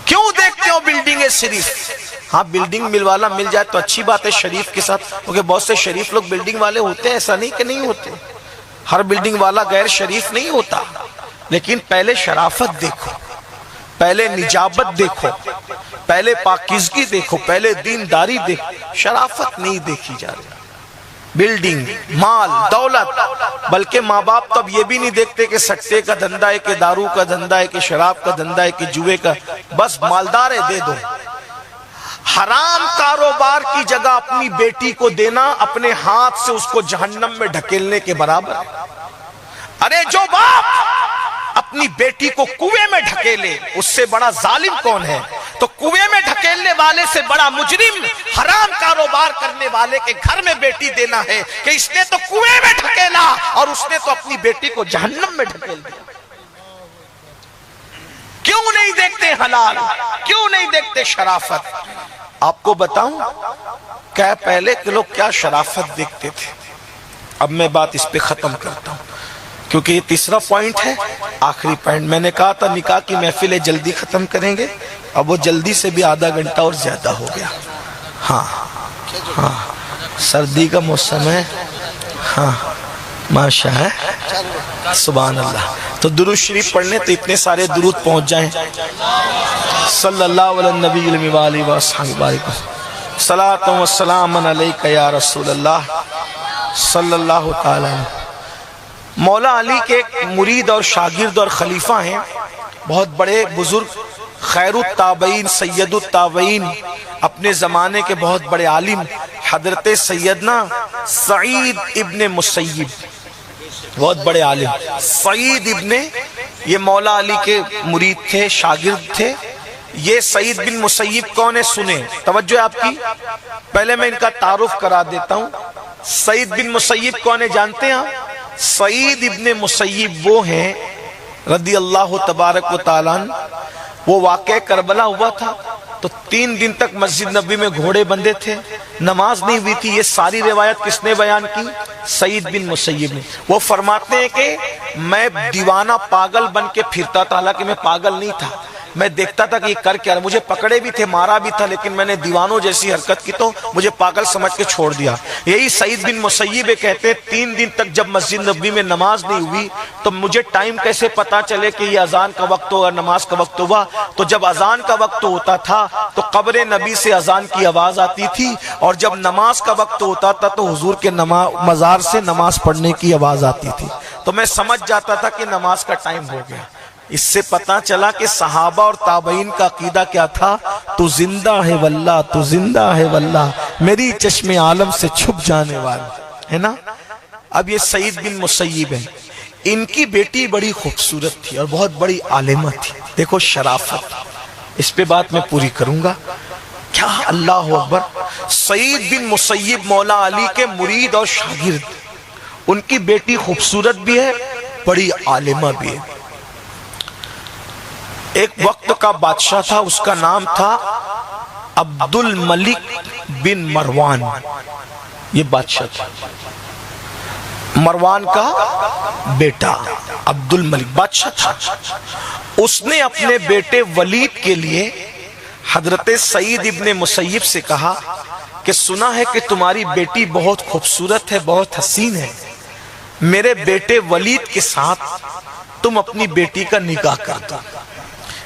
کیوں دیکھتے ہو بلڈنگ شریف؟ ہاں بلڈنگ مل والا مل جائے تو اچھی بات ہے شریف کے ساتھ، کیونکہ بہت سے شریف لوگ بلڈنگ والے ہوتے ہیں، ایسا نہیں کہ نہیں ہوتے. ہر بلڈنگ والا غیر شریف نہیں ہوتا. لیکن پہلے شرافت دیکھو، پہلے نجابت دیکھو، پہلے پاکیزگی دیکھو، پہلے دینداری دیکھو. شرافت نہیں دیکھی جا رہی. بلڈنگ، مال، دولت، بلکہ ماں باپ تب یہ بھی نہیں دیکھتے کہ سٹے کا دھندا ہے کہ دارو کا دھندا ہے کہ شراب کا دھندا ہے کہ جوئے کا، بس مالدار ہے دے دو. حرام کاروبار کی جگہ اپنی بیٹی کو دینا اپنے ہاتھ سے اس کو جہنم میں ڈھکیلنے کے برابر ہے. ارے جو باپ اپنی بیٹی کو کنویں میں ڈھکیلے اس سے بڑا ظالم کون ہے؟ تو کنویں میں ڈھکیلنے والے سے بڑا مجرم حرام کاروبار کرنے والے کے گھر میں بیٹی دینا ہے کہ اس نے تو کنویں میں ڈھکیلا اور اس نے تو اپنی بیٹی کو جہنم میں ڈھکیل دیا. کیوں نہیں دیکھتے حلال؟ کیوں نہیں دیکھتے شرافت؟ آپ کو بتاؤں کیا پہلے کے لوگ کیا شرافت دیکھتے تھے. اب میں بات اس پہ ختم کرتا ہوں کیونکہ یہ تیسرا پوائنٹ ہے، آخری پوائنٹ. میں نے کہا تھا نکاح کی محفلیں جلدی ختم کریں گے، اب وہ جلدی سے بھی آدھا گھنٹہ اور زیادہ ہو گیا. ہاں سردی کا موسم ہے. ہاں ماشاء ہے، سبحان اللہ. تو درود شریف پڑھنے تو اتنے سارے درود پہنچ جائیں. صلی اللہ علیہ نبی علمی والی وصحبہ صلاۃ و سلام علیک یا رسول اللہ صلی اللہ تعالی. مولا علی کے ایک مرید اور شاگرد اور خلیفہ ہیں، بہت بڑے بزرگ، خیر التابعین، سید التابعین، اپنے زمانے کے بہت بڑے عالم حضرت سیدنا سعید ابن مسیب، بہت بڑے عالم. سعید ابن، یہ مولا علی کے مرید تھے، شاگرد تھے. یہ سعید بن مسیب کون ہے؟ سنیں، توجہ ہے آپ کی. پہلے میں ان کا تعارف کرا دیتا ہوں. سعید بن مسیب کون ہے جانتے ہیں آپ؟ سعید ابن مسیب وہ ہیں رضی اللہ تبارک و تعالیٰ عنہ. وہ واقعہ کربلا ہوا تھا تو 3 دن تک مسجد نبی میں گھوڑے بندھے تھے، نماز نہیں ہوئی تھی. یہ ساری روایت کس نے بیان کی؟ سعید بن مسیب نے. وہ فرماتے ہیں کہ میں دیوانہ پاگل بن کے پھرتا تھا، حالانکہ میں پاگل نہیں تھا. میں دیکھتا تھا کہ یہ کر کیا رہا، مجھے پکڑے بھی تھے، مارا بھی تھا، لیکن میں نے دیوانوں جیسی حرکت کی تو مجھے پاگل سمجھ کے چھوڑ دیا. یہی سعید بن مسیب کہتے ہیں 3 دن تک جب مسجد نبوی میں نماز نہیں ہوئی تو مجھے ٹائم کیسے پتا چلے کہ یہ اذان کا وقت ہوگا، نماز کا وقت ہوا؟ تو جب اذان کا وقت ہوتا تھا تو قبر نبی سے اذان کی آواز آتی تھی، اور جب نماز کا وقت ہوتا تھا تو حضور کے مزار سے نماز پڑھنے کی آواز آتی تھی. تو میں سمجھ جاتا تھا کہ نماز کا ٹائم ہو گیا. اس سے پتہ چلا کہ صحابہ اور تابعین کا عقیدہ کیا تھا؟ تو زندہ ہے واللہ، تو زندہ ہے واللہ، میری چشم عالم سے چھپ جانے والا ہے نا. اب یہ سعید بن مسیب ہیں، ان کی بیٹی بڑی خوبصورت تھی اور بہت بڑی عالمہ تھی. دیکھو شرافت، اس پہ بات میں پوری کروں گا. کیا اللہ اکبر. سعید بن مسیب مولا علی کے مرید اور شاگرد، ان کی بیٹی خوبصورت بھی ہے، بڑی عالمہ بھی ہے. ایک وقت کا بادشاہ تھا، اس کا نام تھا عبد الملک بن مروان. یہ بادشاہ تھا، مروان کا بیٹا عبد الملک بادشاہ تھا. اس نے اپنے بیٹے ولید کے لیے حضرت سعید ابن مسیب سے کہا کہ سنا ہے کہ تمہاری بیٹی بہت خوبصورت ہے، بہت حسین ہے، میرے بیٹے ولید کے ساتھ تم اپنی بیٹی کا نکاح کر دو.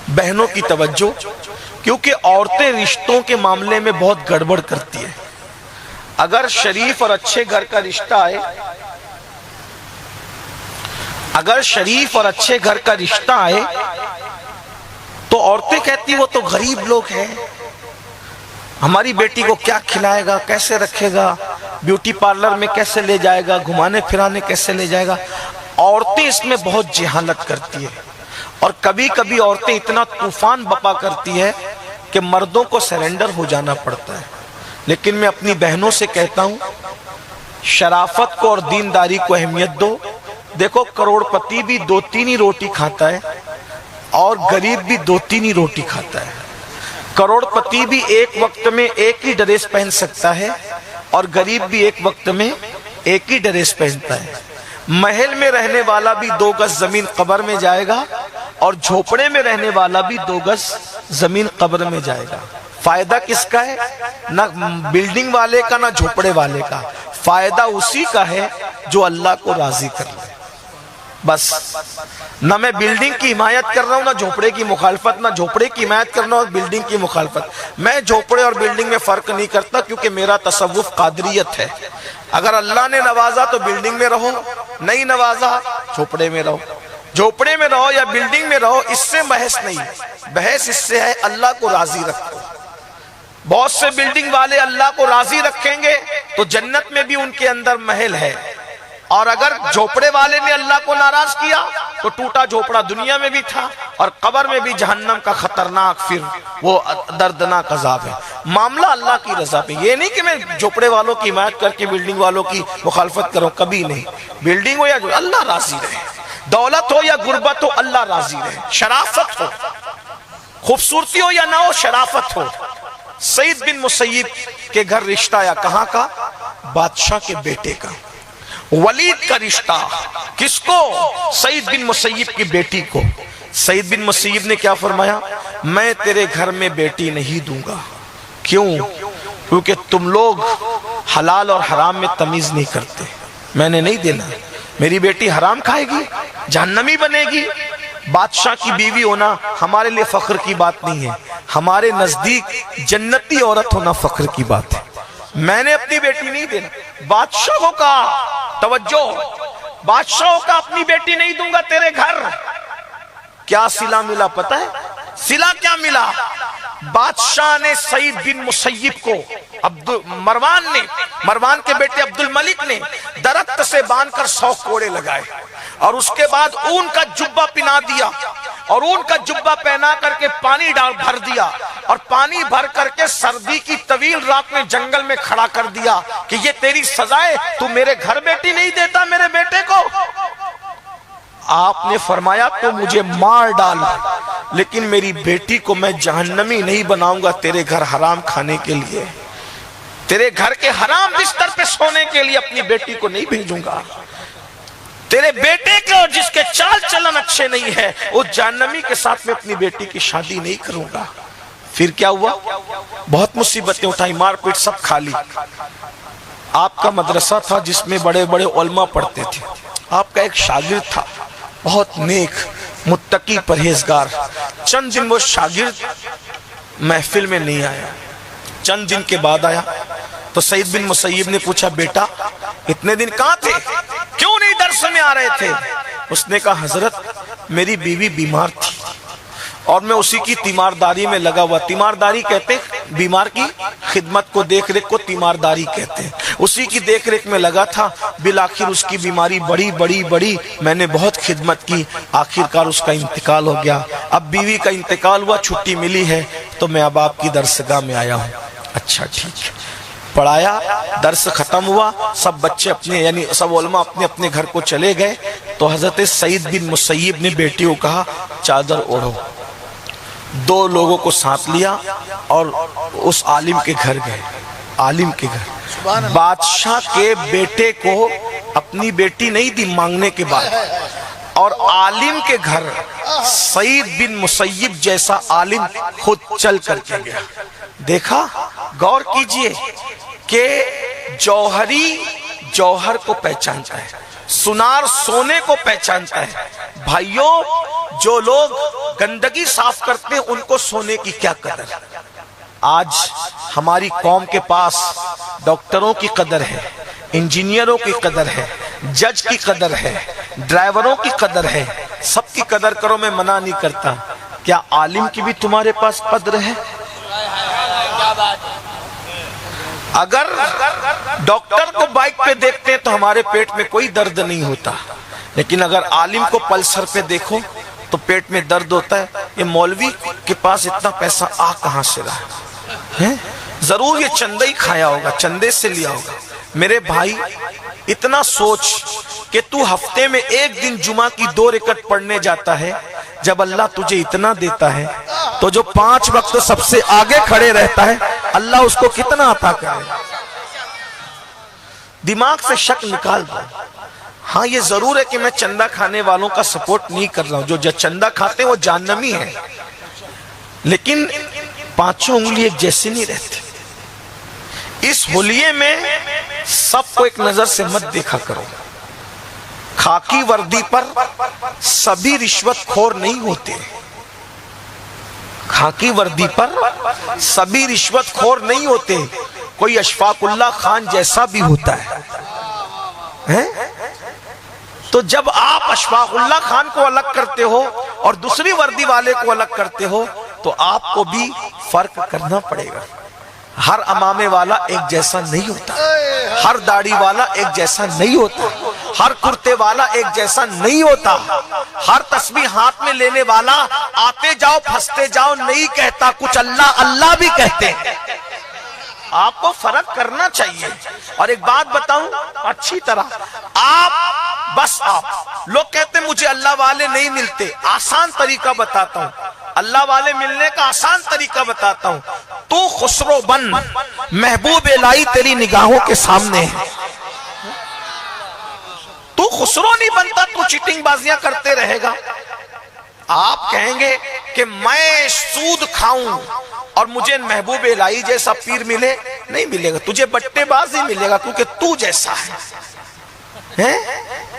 بہنوں کی توجہ، کیونکہ عورتیں رشتوں کے معاملے میں بہت گڑبڑ کرتی ہیں. اگر شریف اور اچھے گھر کا رشتہ آئے، اگر شریف اور اچھے گھر کا رشتہ آئے تو عورتیں کہتی وہ تو غریب لوگ ہیں، ہماری بیٹی کو کیا کھلائے گا، کیسے رکھے گا، بیوٹی پارلر میں کیسے لے جائے گا، گھمانے پھرانے کیسے لے جائے گا. عورتیں اس میں بہت جہالت کرتی ہیں، اور کبھی کبھی عورتیں اتنا طوفان بپا کرتی ہے کہ مردوں کو سرنڈر ہو جانا پڑتا ہے. لیکن میں اپنی بہنوں سے کہتا ہوں، شرافت کو اور دینداری کو اہمیت دو. دیکھو کروڑ پتی بھی 2-3 ہی روٹی کھاتا ہے اور غریب بھی 2-3 ہی روٹی کھاتا ہے. کروڑ پتی بھی ایک وقت میں ایک ہی ڈریس پہن سکتا ہے اور غریب بھی ایک وقت میں ایک ہی ڈریس پہنتا ہے. محل میں رہنے والا بھی 2 گز زمین قبر میں جائے گا اور جھوپڑے میں رہنے والا بھی 2 گز زمین قبر میں جائے گا. فائدہ کس کا ہے؟ نہ بلڈنگ والے کا نہ جھوپڑے والے کا. فائدہ اسی کا ہے جو اللہ کو راضی کر لے. بس نہ میں بلڈنگ کی حمایت کر رہا ہوں، نہ جھوپڑے کی مخالفت، نہ جھوپڑے کی حمایت کرنا اور بلڈنگ کی مخالفت. میں جھوپڑے اور بلڈنگ میں فرق نہیں کرتا، کیونکہ میرا تصوف قادریت ہے. اگر اللہ نے نوازا تو بلڈنگ میں رہو، نہیں نوازا جھوپڑے میں رہو. جھوپڑے میں رہو یا بلڈنگ میں رہو، اس سے بحث نہیں. بحث اس سے ہے اللہ کو راضی رکھو. بہت سے بلڈنگ والے اللہ کو راضی رکھیں گے تو جنت میں بھی ان کے اندر محل ہے، اور اگر جھوپڑے والے نے اللہ کو ناراض کیا تو ٹوٹا جھوپڑا دنیا میں بھی تھا اور قبر میں بھی جہنم کا خطرناک پھر وہ دردناک عذاب ہے. معاملہ اللہ کی رضا پہ. یہ نہیں کہ میں جھوپڑے والوں کی حمایت کر کے بلڈنگ والوں کی مخالفت کروں، کبھی نہیں. بلڈنگ ہو یا اللہ راضی رہے، دولت ہو یا غربت ہو اللہ راضی رہے. شرافت ہو، خوبصورتی ہو یا نہ ہو، شرافت ہو. سعید بن مسیب کے گھر رشتہ آیا، کہاں کا؟ بادشاہ کے بیٹے کا. ولید کا رشتہ کس کو؟ سعید بن مسیب کی بیٹی کو. سعید بن مسیب نے کیا فرمایا؟ میں تیرے گھر میں بیٹی نہیں دوں گا. کیوں؟ کیونکہ تم لوگ حلال اور حرام میں تمیز نہیں کرتے. میں نے نہیں دینا. میری بیٹی حرام کھائے گی، جہنمی بنے گی. بادشاہ کی بیوی ہونا ہمارے لیے فخر کی بات نہیں ہے، ہمارے نزدیک جنتی عورت ہونا فخر کی بات ہے. میں نے اپنی بیٹی نہیں دینا. بادشاہوں کا توجہ، بادشاہوں کا اپنی بیٹی نہیں دوں گا تیرے گھر. کیا صلہ ملا پتہ ہے؟ صلہ کیا ملا؟ بادشاہ نے سعید بن مسیب کو مروان کے بیٹے عبد الملک نے درخت سے باندھ کر 100 کوڑے لگائے اور اس کے بعد اون کا جبہ پہنا دیا اور اون کا جبہ پہنا کر کے پانی بھر دیا اور پانی بھر کر کے سردی کی طویل رات میں جنگل میں کھڑا کر دیا کہ یہ تیری سزا ہے، تو میرے گھر بیٹی نہیں دیتا میرے بیٹے کو. آپ نے فرمایا تو مجھے مار ڈال، لیکن میری بیٹی کو میں جہنمی نہیں بناؤں گا تیرے گھر حرام کھانے کے لیے. تیرے گھر کے حرام بستر پہ سونے کے لیے اپنی بیٹی کو نہیں بھیجوں گا. تیرے بیٹے کو جس کے چال چلن اچھے نہیں ہے اس جہنمی کے ساتھ میں اپنی بیٹی کی شادی نہیں کروں گا. پھر کیا ہوا؟ بہت مصیبتیں اٹھائی، مار پیٹ سب کھا لی. آپ کا مدرسہ تھا جس میں بڑے بڑے علماء پڑھتے تھے. آپ کا ایک شاگرد تھا بہت نیک، متقی، پرہیزگار. چند دن وہ شاگرد محفل میں نہیں آیا. چند دن کے بعد آیا تو سعید بن مسیب نے پوچھا، بیٹا اتنے دن کہاں تھے، کیوں نہیں درس میں آ رہے تھے؟ اس نے کہا، حضرت میری بیوی بیمار تھی اور میں اسی کی تیمارداری میں لگا ہوا. تیمارداری کہتے ہیں بیمار کی خدمت کو، دیکھ ریکھ کو تیمارداری کہتے ہیں. اسی کی دیکھ ریکھ میں لگا تھا. بالآخر اس کی بیماری بڑی، میں نے بہت خدمت کی، آخرکار اس کا انتقال ہو گیا. اب بیوی کا انتقال ہوا، چھٹی ملی ہے تو میں اب آپ کی درسگاہ میں آیا ہوں. اچھا ٹھیک ہے. پڑھایا، درس ختم ہوا، سب بچے اپنے یعنی سب علماء اپنے اپنے گھر کو چلے گئے تو حضرت سعید بن مسیب نے بیٹی کو کہا، چادر اوڑھو. دو لوگوں کو ساتھ لیا اور اس عالم کے گھر گئے. عالم کے گھر بادشاہ کے بیٹے کو اپنی بیٹی نہیں دی مانگنے کے بعد, اور عالم کے گھر سعید بن مسیب جیسا عالم خود چل کر کے گیا. دیکھا, غور کیجئے کہ جوہری جوہر کو پہچانتا ہے, سنار سونے کو پہچانتا ہے. بھائیوں, جو لوگ گندگی صاف کرتے ہیں ان کو سونے کی کیا قدر ہے. آج ہماری قوم کے پاس ڈاکٹروں کی قدر ہے, انجینئروں کی قدر ہے, جج کی قدر ہے, ڈرائیوروں کی قدر ہے. سب کی قدر کرو, میں منع نہیں کرتا. کیا عالم کی بھی تمہارے پاس قدر ہے؟ اگر ڈاکٹر کو بائک پہ دیکھتے ہیں تو ہمارے پیٹ میں کوئی درد نہیں ہوتا, لیکن اگر عالم کو پلسر پہ دیکھو تو پیٹ میں درد ہوتا ہے. یہ مولوی کے پاس اتنا پیسہ آ کہاں سے رہا ہے؟ ضرور یہ چندہ ہی کھایا ہوگا, چندے سے لیا ہوگا. میرے بھائی, اتنا سوچ کہ تو ہفتے میں ایک دن جمعہ کی 2 رکعت پڑھنے جاتا ہے. جب اللہ تجھے اتنا دیتا ہے تو جو 5 وقت سب سے آگے کھڑے رہتا ہے, اللہ اس کو کتنا عطا کرے. دماغ سے شک نکال دو. ہاں, یہ ضرور ہے کہ میں چندہ کھانے والوں کا سپورٹ نہیں کر رہا ہوں. جو چندہ کھاتے ہیں وہ جہنمی ہیں, لیکن 5 انگلی ایک جیسے نہیں رہتے. اس ہولیے میں سب کو ایک نظر سے مت دیکھا کرو. خاکی وردی پر سبھی رشوت خور نہیں ہوتے. خاکی وردی پر سبھی رشوت خور نہیں ہوتے. کوئی اشفاق اللہ خان جیسا بھی ہوتا ہے. تو جب آپ اشفاق اللہ خان کو الگ کرتے ہو اور دوسری وردی والے کو الگ کرتے ہو تو آپ کو بھی فرق کرنا پڑے گا. ہر امامے والا ایک جیسا نہیں ہوتا, ہر داڑھی والا ایک جیسا نہیں ہوتا, ہر کرتے والا ایک جیسا نہیں ہوتا, ہر تسبیح ہاتھ میں لینے والا آتے جاؤ پھنستے جاؤ نہیں کہتا, کچھ اللہ اللہ بھی کہتے ہیں. آپ کو فرق کرنا چاہیے. اور ایک بات بتاؤں اچھی طرح, آپ لوگ کہتے ہیں مجھے اللہ والے نہیں ملتے. آسان طریقہ بتاتا ہوں, اللہ والے ملنے کا آسان طریقہ بتاتا ہوں. تو خسرو بن, محبوب الہی تیری نگاہوں کے سامنے ہے. تو خسرو نہیں بنتا, تو چیٹنگ بازیاں کرتے رہے گا. آپ کہیں گے کہ میں سود کھاؤں اور مجھے محبوب الہی جیسا پیر ملے, نہیں ملے گا. تجھے بٹے باز ہی ملے گا, کیونکہ تو جیسا ہے.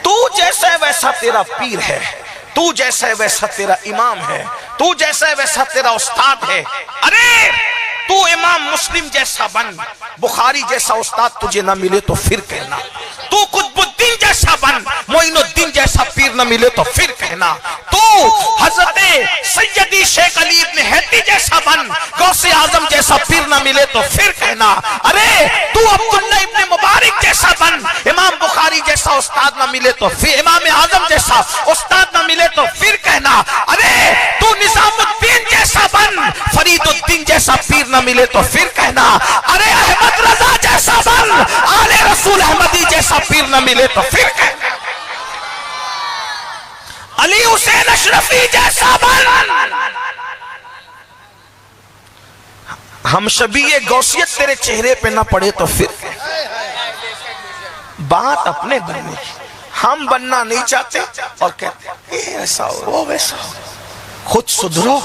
تو جیسا ہے ویسا تیرا پیر ہے, تو جیسا ہے ویسا تیرا امام ہے, تو جیسا ہے ویسا تیرا استاد ہے. ارے تو امام مسلم جیسا بن, بخاری جیسا استاد تجھے نہ ملے تو پھر کہنا. تو قطب الدین جیسا بن, معین الدین جیسا پیر نہ ملے تو پھر کہنا. تو حضرت سیدی شیخ علی ابن ہیتی جیسا بن, غوث اعظم جیسا پیر نہ ملے تو پھر کہنا. ارے تو عبداللہ ابن مبارک جیسا بن, امام بخاری جیسا استاد نہ ملے تو پھر, امام اعظم جیسا استاد نہ ملے تو پھر کہنا. ارے تو نظام الدین جیسا بن, فرید الدین جیسا پیر نہ ملے تو پھر کہنا. ارے احمد رضا جیسا بن, آل رسول احمدی جیسا پیر نہ ملے تو پھر کہنا. علی حسین اشرفی جیسا بن. ہم شبیہ غوثیت تیرے چہرے پہ نہ پڑے تو پھر بات اپنے بننے کی. ہم بننا نہیں چاہتے اور کہتے ہیں ایسا ہو وہ ویسا ہو. خود سدھرو.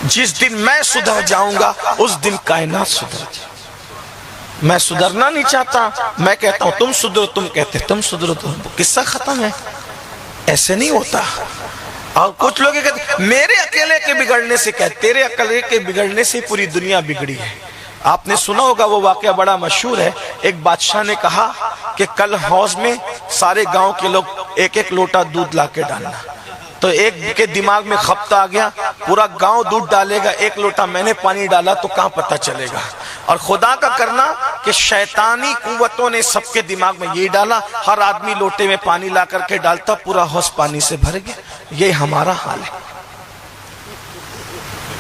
جس دن میں سدھر جاؤں گا اس دن کائنات سدھر جائے. میں سدھرنا نہیں چاہتا, میں کہتا ہوں تم سدھرو, تم کہتے تم سدھرو, تو قصہ ختم ہے. ایسے نہیں ہوتا. اور کچھ لوگ کہتے ہیں میرے اکیلے کے بگڑنے سے کہتے, تیرے اکیلے کے بگڑنے سے پوری دنیا بگڑی ہے. آپ نے سنا ہوگا وہ واقعہ بڑا مشہور ہے. ایک بادشاہ نے کہا کہ کل حوض میں سارے گاؤں کے لوگ ایک ایک لوٹا دودھ لا کے ڈالنا. تو ایک کے دماغ میں خبط آ گیا, پورا گاؤں دودھ ڈالے گا, ایک لوٹا میں نے پانی ڈالا تو کہاں پتہ چلے گا. اور خدا کا کرنا کہ شیطانی قوتوں نے سب کے دماغ میں یہ ڈالا, ہر آدمی لوٹے میں پانی لا کر کے ڈالتا, پورا حوض پانی سے بھر گیا. یہ ہمارا حال ہے,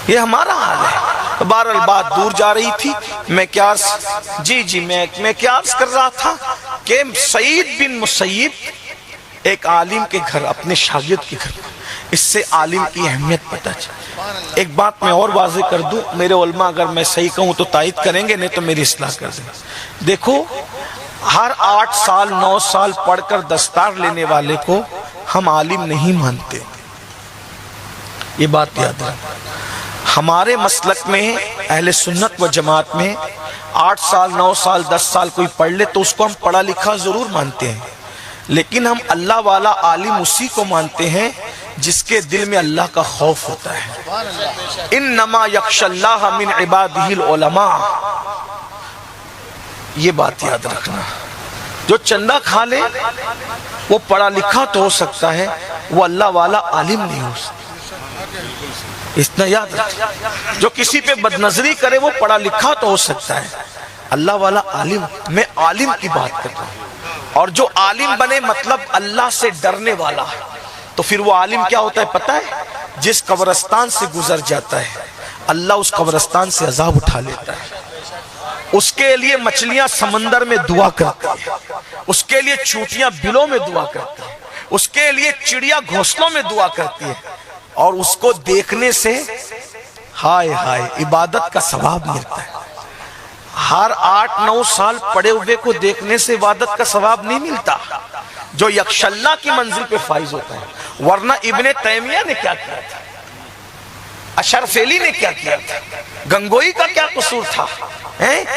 یہ ہمارا حال ہے. بہرحال بات دور جا رہی تھی. میں کیا میں کیا عرض کر رہا تھا کہ سعید بن مسیب ایک عالم کے گھر, اپنے شاگرد کے گھر, اس سے عالم کی اہمیت پتہ چلے۔ ایک بات میں اور واضح کر دوں، میرے علماء اگر میں صحیح کہوں تو تائید کریں گے، نہیں تو میری اصلاح کر دیں۔ دیکھو، ہر 8 سال 9 سال پڑھ کر دستار لینے والے کو ہم عالم نہیں مانتے، یہ بات یاد رکھیں۔ ہمارے مسلک میں اہل سنت و جماعت میں 8 سال 9 سال 10 سال کوئی پڑھ لے تو اس کو ہم پڑھا لکھا ضرور مانتے ہیں، لیکن ہم اللہ والا عالم اسی کو مانتے ہیں جس کے دل میں اللہ کا خوف ہوتا ہے۔ انما یخشی اللہ من عبادہ العلماء، یہ بات یاد رکھنا۔ جو چندہ کھا لے وہ پڑھا لکھا تو ہو سکتا ہے، وہ اللہ والا عالم نہیں ہو سکتا، اتنا یاد رکھنا۔ جو کسی پہ بدنظری کرے وہ پڑھا لکھا تو ہو سکتا ہے، اللہ والا عالم۔ میں عالم کی بات کرتا ہوں، اور جو عالم بنے مطلب اللہ سے ڈرنے والا، تو پھر وہ عالم کیا ہوتا ہے پتہ ہے؟ جس قبرستان سے گزر جاتا ہے اللہ اس قبرستان سے عذاب اٹھا لیتا ہے، اس کے لیے مچھلیاں سمندر میں دعا کرتی ہیں، اس کے لیے چونٹیاں بلوں میں دعا کرتی ہیں، اس کے لیے چڑیا گھونسلوں میں دعا کرتی ہے، اور اس کو دیکھنے سے ہائے ہائے عبادت کا ثواب ملتا ہے۔ ہر 8 9 سال پڑے ہوئے کو دیکھنے سے عبادت کا ثواب نہیں ملتا، جو یکش اللہ کی منزل پہ فائز ہوتا ہے۔ ورنہ ابن تیمیہ نے کیا کیا تھا، اشرفیلی نے کیا کیا تھا، گنگوئی کا کیا قصور تھا؟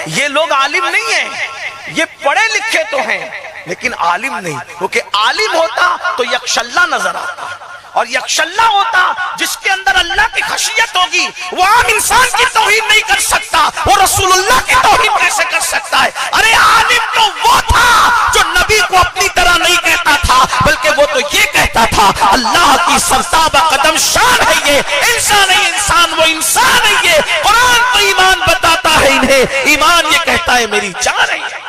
یہ لوگ عالم نہیں ہیں، یہ پڑھے لکھے تو ہیں لیکن عالم نہیں، کیونکہ عالم ہوتا تو یکش اللہ نظر آتا، اور یکش اللہ ہوتا جس کے اندر اللہ کی خشیت ہوگی، وہ عام انسان کی توہین نہیں کر سکتا، وہ رسول اللہ کی توہین کیسے کر سکتا ہے؟ ارے عالم تو وہ تھا جو نبی کو اپنی طرح نہیں کہتا تھا، بلکہ وہ تو یہ کہتا تھا اللہ کی سرتابہ قدم شان ہے، یہ انسان ہے، انسان وہ انسان ہے، یہ قرآن تو ایمان بتاتا ہے انہیں، ایمان یہ کہتا ہے میری جان ہے۔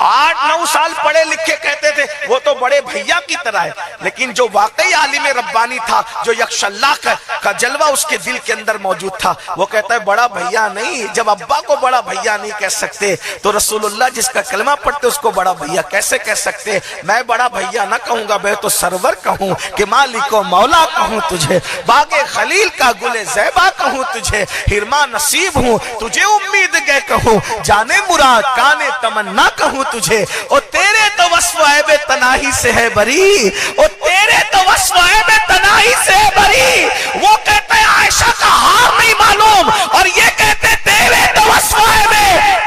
8 9 سال پڑھے لکھے کہتے تھے وہ تو بڑے بھیا کی طرح ہے، لیکن جو واقعی عالم ربانی تھا، جو یکش اللہ کا جلوہ اس کے دل کے اندر موجود تھا، وہ کہتا ہے بڑا بھیا نہیں۔ جب ابا کو بڑا بھیا نہیں کہہ سکتے تو رسول اللہ جس کا کلمہ پڑھتے اس کو بڑا بھیا کیسے کہہ سکتے؟ میں بڑا بھیا نہ کہوں گا، میں تو سرور کہوں، کہ مالک و مولا کہوں تجھے، باغ خلیل کا گل زیبا کہوں تجھے، ہرما نصیب ہوں تجھے امید گئے کہوں، جانے مراد کانے تمنا کہوں تجھے، او تیرے تو وصف عیب تناہی سے ہے بری، او تیرے تو وصف عیب تناہی سے ہے بری۔ وہ کہتے ہیں عائشہ کا ہار نہیں معلوم، اور یہ کہتے ہیں تیرے تو وصف عیب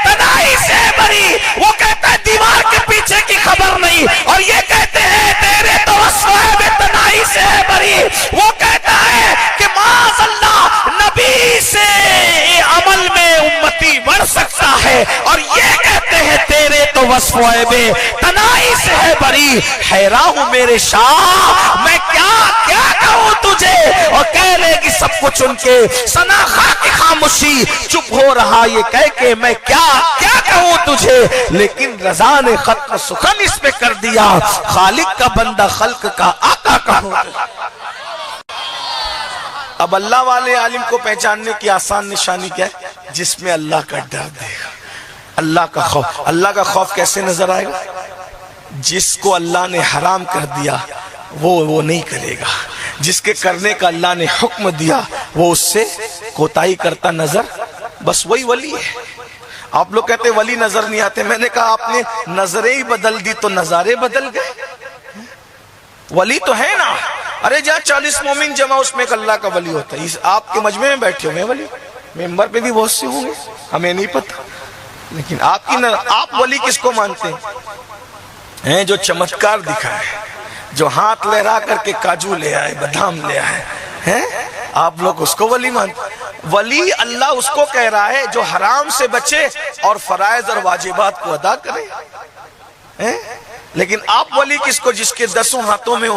تناہی سے ہے بری۔ وہ کہتا ہے دیوار کے پیچھے کی خبر نہیں، اور یہ کہتے ہیں تیرے تو وصف عیب تناہی سے ہے بری۔ وہ کہتا ہے کہ معاذ اللہ نبی سے عمل میں امتی بڑھ سکتا ہے، اور یہ کہتے ہیں تیرے تو وصف عیب تناہی سے ہے بری۔ حیران ہوں میرے شاہ، میں کیا کہوں تجھے، اور کہہ لے گی سب کچھ ان کے ثنا خواہ کی خاموشی، چپ ہو رہا یہ کہہ کے میں کیا کہوں تجھے، لیکن رضا نے ختم سخن اس پہ کر دیا، خالق کا بندہ خلق کا آقا کہوں تجھے۔ اب اللہ والے عالم کو پہچاننے کی آسان نشانی کیا ہے؟ جس میں اللہ کا ڈر دے گا، اللہ کا خوف۔ اللہ کا خوف کیسے نظر آئے گا؟ جس کو اللہ نے حرام کر دیا وہ نہیں کرے گا، جس کے کرنے کا اللہ نے حکم دیا وہ اس سے کوتاہی کرتا نظر، بس وہی ولی ہے۔ آپ لوگ کہتے ولی نظر نہیں آتے، میں نے کہا آپ نے نظریں ہی بدل دی تو نظارے بدل گئے۔ ولی تو ہے نا، ارے جہاں 40 مومن جمع اس میں ایک اللہ کا ولی ہوتا ہے۔ آپ کے مجمع میں بیٹھے ہوئے ولی، ممبر پہ بھی بہت سے ہوں گے، ہمیں نہیں پتہ، لیکن آپ ولی کس کو مانتے ہیں؟ جو چمتکار دکھائے، جو ہاتھ لہرا کر کے کاجو لے آئے، بادام لے آئے، آپ لوگ اس کو ولی مانتے ہیں؟ ولی اللہ اس کو کہہ رہا ہے جو حرام سے بچے اور فرائض اور واجبات کو ادا کرے۔ لیکن آپ ولی کس کو؟ جس کے 10 ہاتھوں میں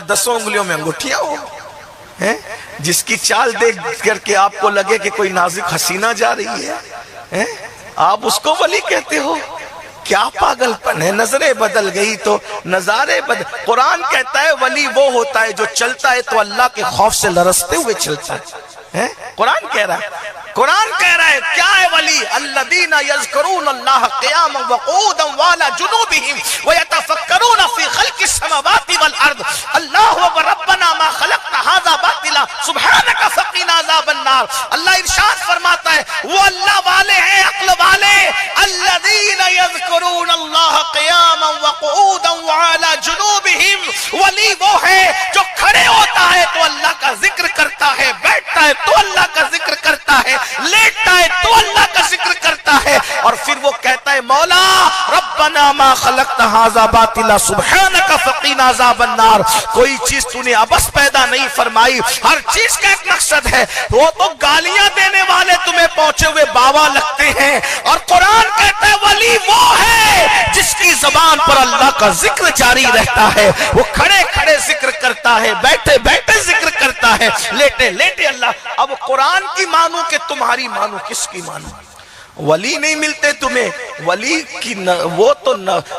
10 انگلیوں میں انگوٹھیاں ہو، جس کی چال دیکھ کر کے آپ کو لگے کہ کوئی نازک حسینہ جا رہی ہے، آپ اس کو ولی کہتے ہو؟ کیا پاگل پن ہے؟ نظریں بدل گئی تو نظارے بدل۔ قرآن کہتا ہے ولی وہ ہوتا ہے جو چلتا ہے تو اللہ کے خوف سے لرزتے ہوئے چلتا ہے۔ قرآن کہہ رہا ہے، قرآن کہہ رہا ہے کیا ہے ولی؟ الذین یذکرون اللہ قیاما وقعودا وعلی جنوبہم ویتفکرون فی خلق السماوات السماوات والارض اللہ ربنا ما خلقت هذا باطلا سبحانك فقنا عذاب النار. اللہ ارشاد فرماتا ہے وہ اللہ والے ہیں عقل والے الذین یذکرون اللہ قیاما وقعودا وعلی جنوبہم. ولی وہ ہے جو کھڑے ہوتا ہے تو اللہ کا ذکر کرتا ہے, بیٹھتا ہے تو اللہ کا ذکر کرتا ہے, لیٹتا ہے تو اللہ کا ذکر کرتا ہے, اور پھر وہ کہتا ہے مولا ربنا ما خلقت هذا باطلا سبحانك فقنا عذاب النار. کوئی چیز تو نے ابس پیدا نہیں فرمائی, ہر چیز کا ایک مقصد ہے. وہ تو گالیاں دینے والے تمہیں پہنچے ہوئے بابا لگتے ہیں, اور قرآن کہتا ہے ولی وہ ہے جس کی زبان پر اللہ کا ذکر جاری رہتا ہے. وہ کھڑے کھڑے ذکر کرتا ہے, بیٹھے بیٹھے ذکر کرتا ہے, لیٹے لیٹے اللہ. اب قرآن کی مانو کہ تمہاری مانو, کس کی مانو؟ ولی نہیں ملتے تمہیں, ولی کی وہ تو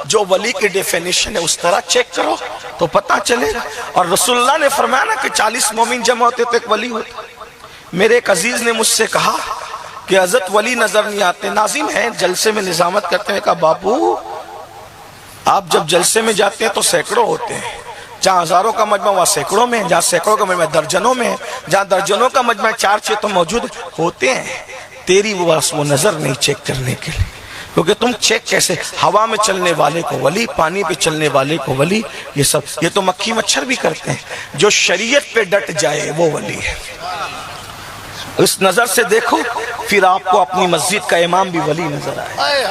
جو ولی کی ڈیفینیشن ہے اس طرح چیک کرو تو پتا چلے گا. اور رسول اللہ نے فرمایا نا کہ 40 مومن جمع ہوتے تو ایک ولی ہوتا. میرے ایک عزیز نے مجھ سے کہا کہ حضرت ولی نظر نہیں آتے. ناظم ہیں جلسے میں نظامت کرتے ہیں, کہا بابو آپ جب جلسے میں جاتے ہیں تو سینکڑوں ہوتے ہیں, جہاں ہزاروں کا مجمع وہاں سینکڑوں میں, جہاں سینکڑوں کا مجمع درجنوں میں, جہاں درجنوں کا مجمع 4-6 تو موجود ہوتے ہیں. تیری وہ نظر نہیں چیک کرنے کے لیے, کیونکہ تم چیک کیسے؟ ہوا میں چلنے والے کو ولی, پانی پہ چلنے والے کو ولی, یہ تو مکھی مچھر بھی کرتے ہیں. جو شریعت پہ ڈٹ جائے وہ ولی ہے. اس نظر سے دیکھو پھر آپ کو اپنی مسجد کا امام بھی ولی نظر آئے,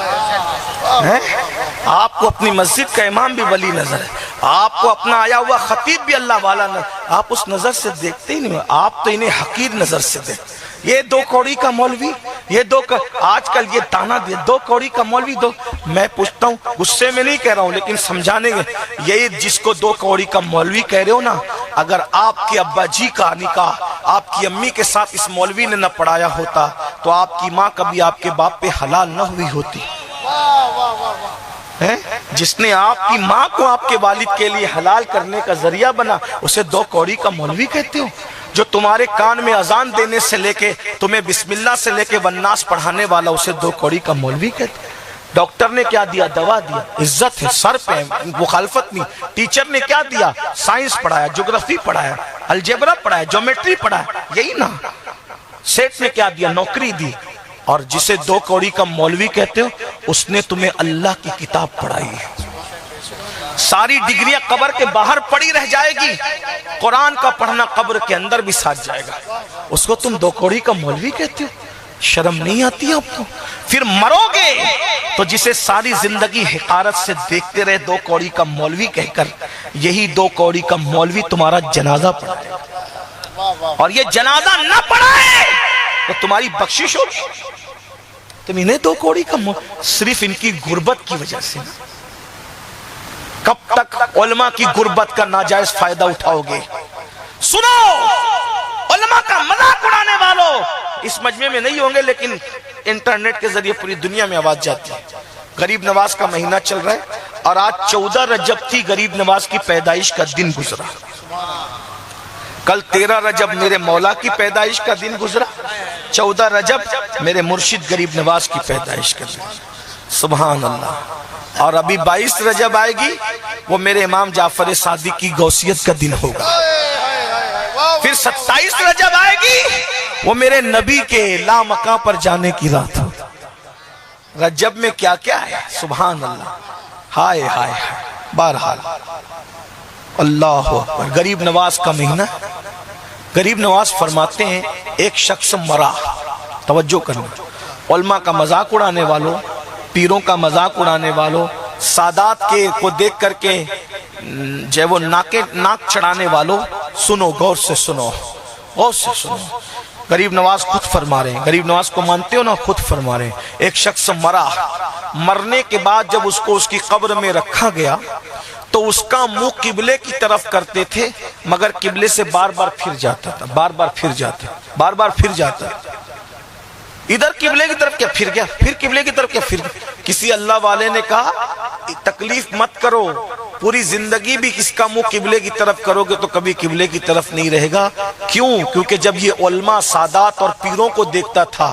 آپ کو اپنی مسجد کا امام بھی ولی نظر ہے, آپ کو اپنا آیا ہوا خطیب بھی اللہ والا نظر. آپ اس نظر سے دیکھتے ہی نہیں, آپ تو انہیں حقیر نظر سے دیکھتے. یہ 2 کوڑی کا مولوی, یہ آج کل یہ تانا دیا 2 کوڑی کا مولوی. میں پوچھتا ہوں, غصے میں نہیں کہہ رہا ہوں لیکن سمجھانے گے, یہ جس کو 2 کوڑی کا مولوی کہہ رہے ہو نا, اگر آپ کے ابا جی کا نکاح آپ کی امی کے ساتھ اس مولوی نے نہ پڑھایا ہوتا تو آپ کی ماں کبھی آپ کے باپ پہ حلال نہ ہوئی ہوتی. جس نے آپ کی ماں کو آپ کے والد کے لیے حلال کرنے کا ذریعہ بنا, اسے 2 کوڑی کا مولوی کہتے ہو. جو تمہارے کان میں اذان دینے سے لے کے تمہیں بسم اللہ سے لے کے والناس پڑھانے والا, اسے 2 کوڑی کا مولوی کہتے. ڈاکٹر نے کیا دیا؟ دوا دیا, عزت ہے, سر پہ مخالفت نہیں. ٹیچر نے کیا دیا؟ سائنس پڑھایا, جغرافی پڑھایا, الجبرا پڑھایا, جیومیٹری پڑھایا, یہی نا. سیٹ نے کیا دیا؟ نوکری دی. اور جسے 2 کوڑی کا مولوی کہتے ہو, اس نے تمہیں اللہ کی کتاب پڑھائی ہے. ساری ڈگریاں قبر کے باہر پڑی رہ جائے گی, قرآن کا پڑھنا قبر کے اندر بھی ساتھ جائے گا. اس کو تم 2 کوڑی کا مولوی کہتے ہو؟ شرم نہیں آتی آپ کو؟ پھر مرو گے تو جسے ساری زندگی حقارت سے دیکھتے رہے 2 کوڑی کا مولوی کہہ کر, یہی 2 کوڑی کا مولوی تمہارا جنازہ پڑھائے, اور یہ جنازہ نہ پڑھائے تو تمہاری بخشش ہوگی. تم انہیں 2 کوڑی کا صرف ان کی غربت کی وجہ سے. کب تک علماء کی غربت کا ناجائز فائدہ اٹھاؤ گے؟ سنو, علماء کا مذاق اڑانے والوں اس مجمع میں نہیں ہوں گے, لیکن انٹرنیٹ کے ذریعے پوری دنیا میں آواز جاتی ہے. غریب نواز کا مہینہ چل رہا ہے, اور آج 14 رجب تھی, غریب نواز کی پیدائش کا دن گزرا. کل 13 رجب میرے مولا کی پیدائش کا دن گزرا, 14 رجب میرے مرشد غریب نواز کی پیدائش کا دن. سبحان اللہ. اور ابھی 22 رجب آئے گی, وہ میرے امام جعفر صادق کی غوثیت کا دن ہوگا. پھر 27 رجب آئے گی, وہ میرے نبی کے لامکاں پر جانے کی رات ہوگی. رجب میں کیا کیا ہے, سبحان اللہ. ہائے ہائے ہائے. بہرحال اللہ اکبر. غریب نواز کا مہینہ. غریب نواز فرماتے ہیں ایک شخص مرا. توجہ کرنا, علماء کا مذاق اڑانے والوں, پیروں کا مذاق اڑانے والوں, سادات کے کو دیکھ کر کے جو وہ ناک چڑھانے والوں, سنو, غور سے سنو, غور سے سنو. غریب نواز خود فرما رہے ہیں, غریب نواز کو مانتے ہو نا, خود فرما رہے ہیں. ایک شخص مرا, مرنے کے بعد جب اس کو اس کی قبر میں رکھا گیا تو اس کا منہ قبلے کی طرف کرتے تھے, مگر قبلے سے بار بار پھر جاتا تھا, بار بار پھر جاتا, بار بار پھر جاتا. ادھر قبلے کی طرف کیا پھر گیا, پھر قبلے کی طرف کیا پھر گیا. کسی اللہ والے نے کہا تکلیف مت کرو, پوری زندگی بھی اس کا منہ قبلے کی طرف کرو گے تو کبھی قبلے کی طرف نہیں رہے گا. کیوں؟ کیونکہ جب یہ علماء, سادات اور پیروں کو دیکھتا تھا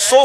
100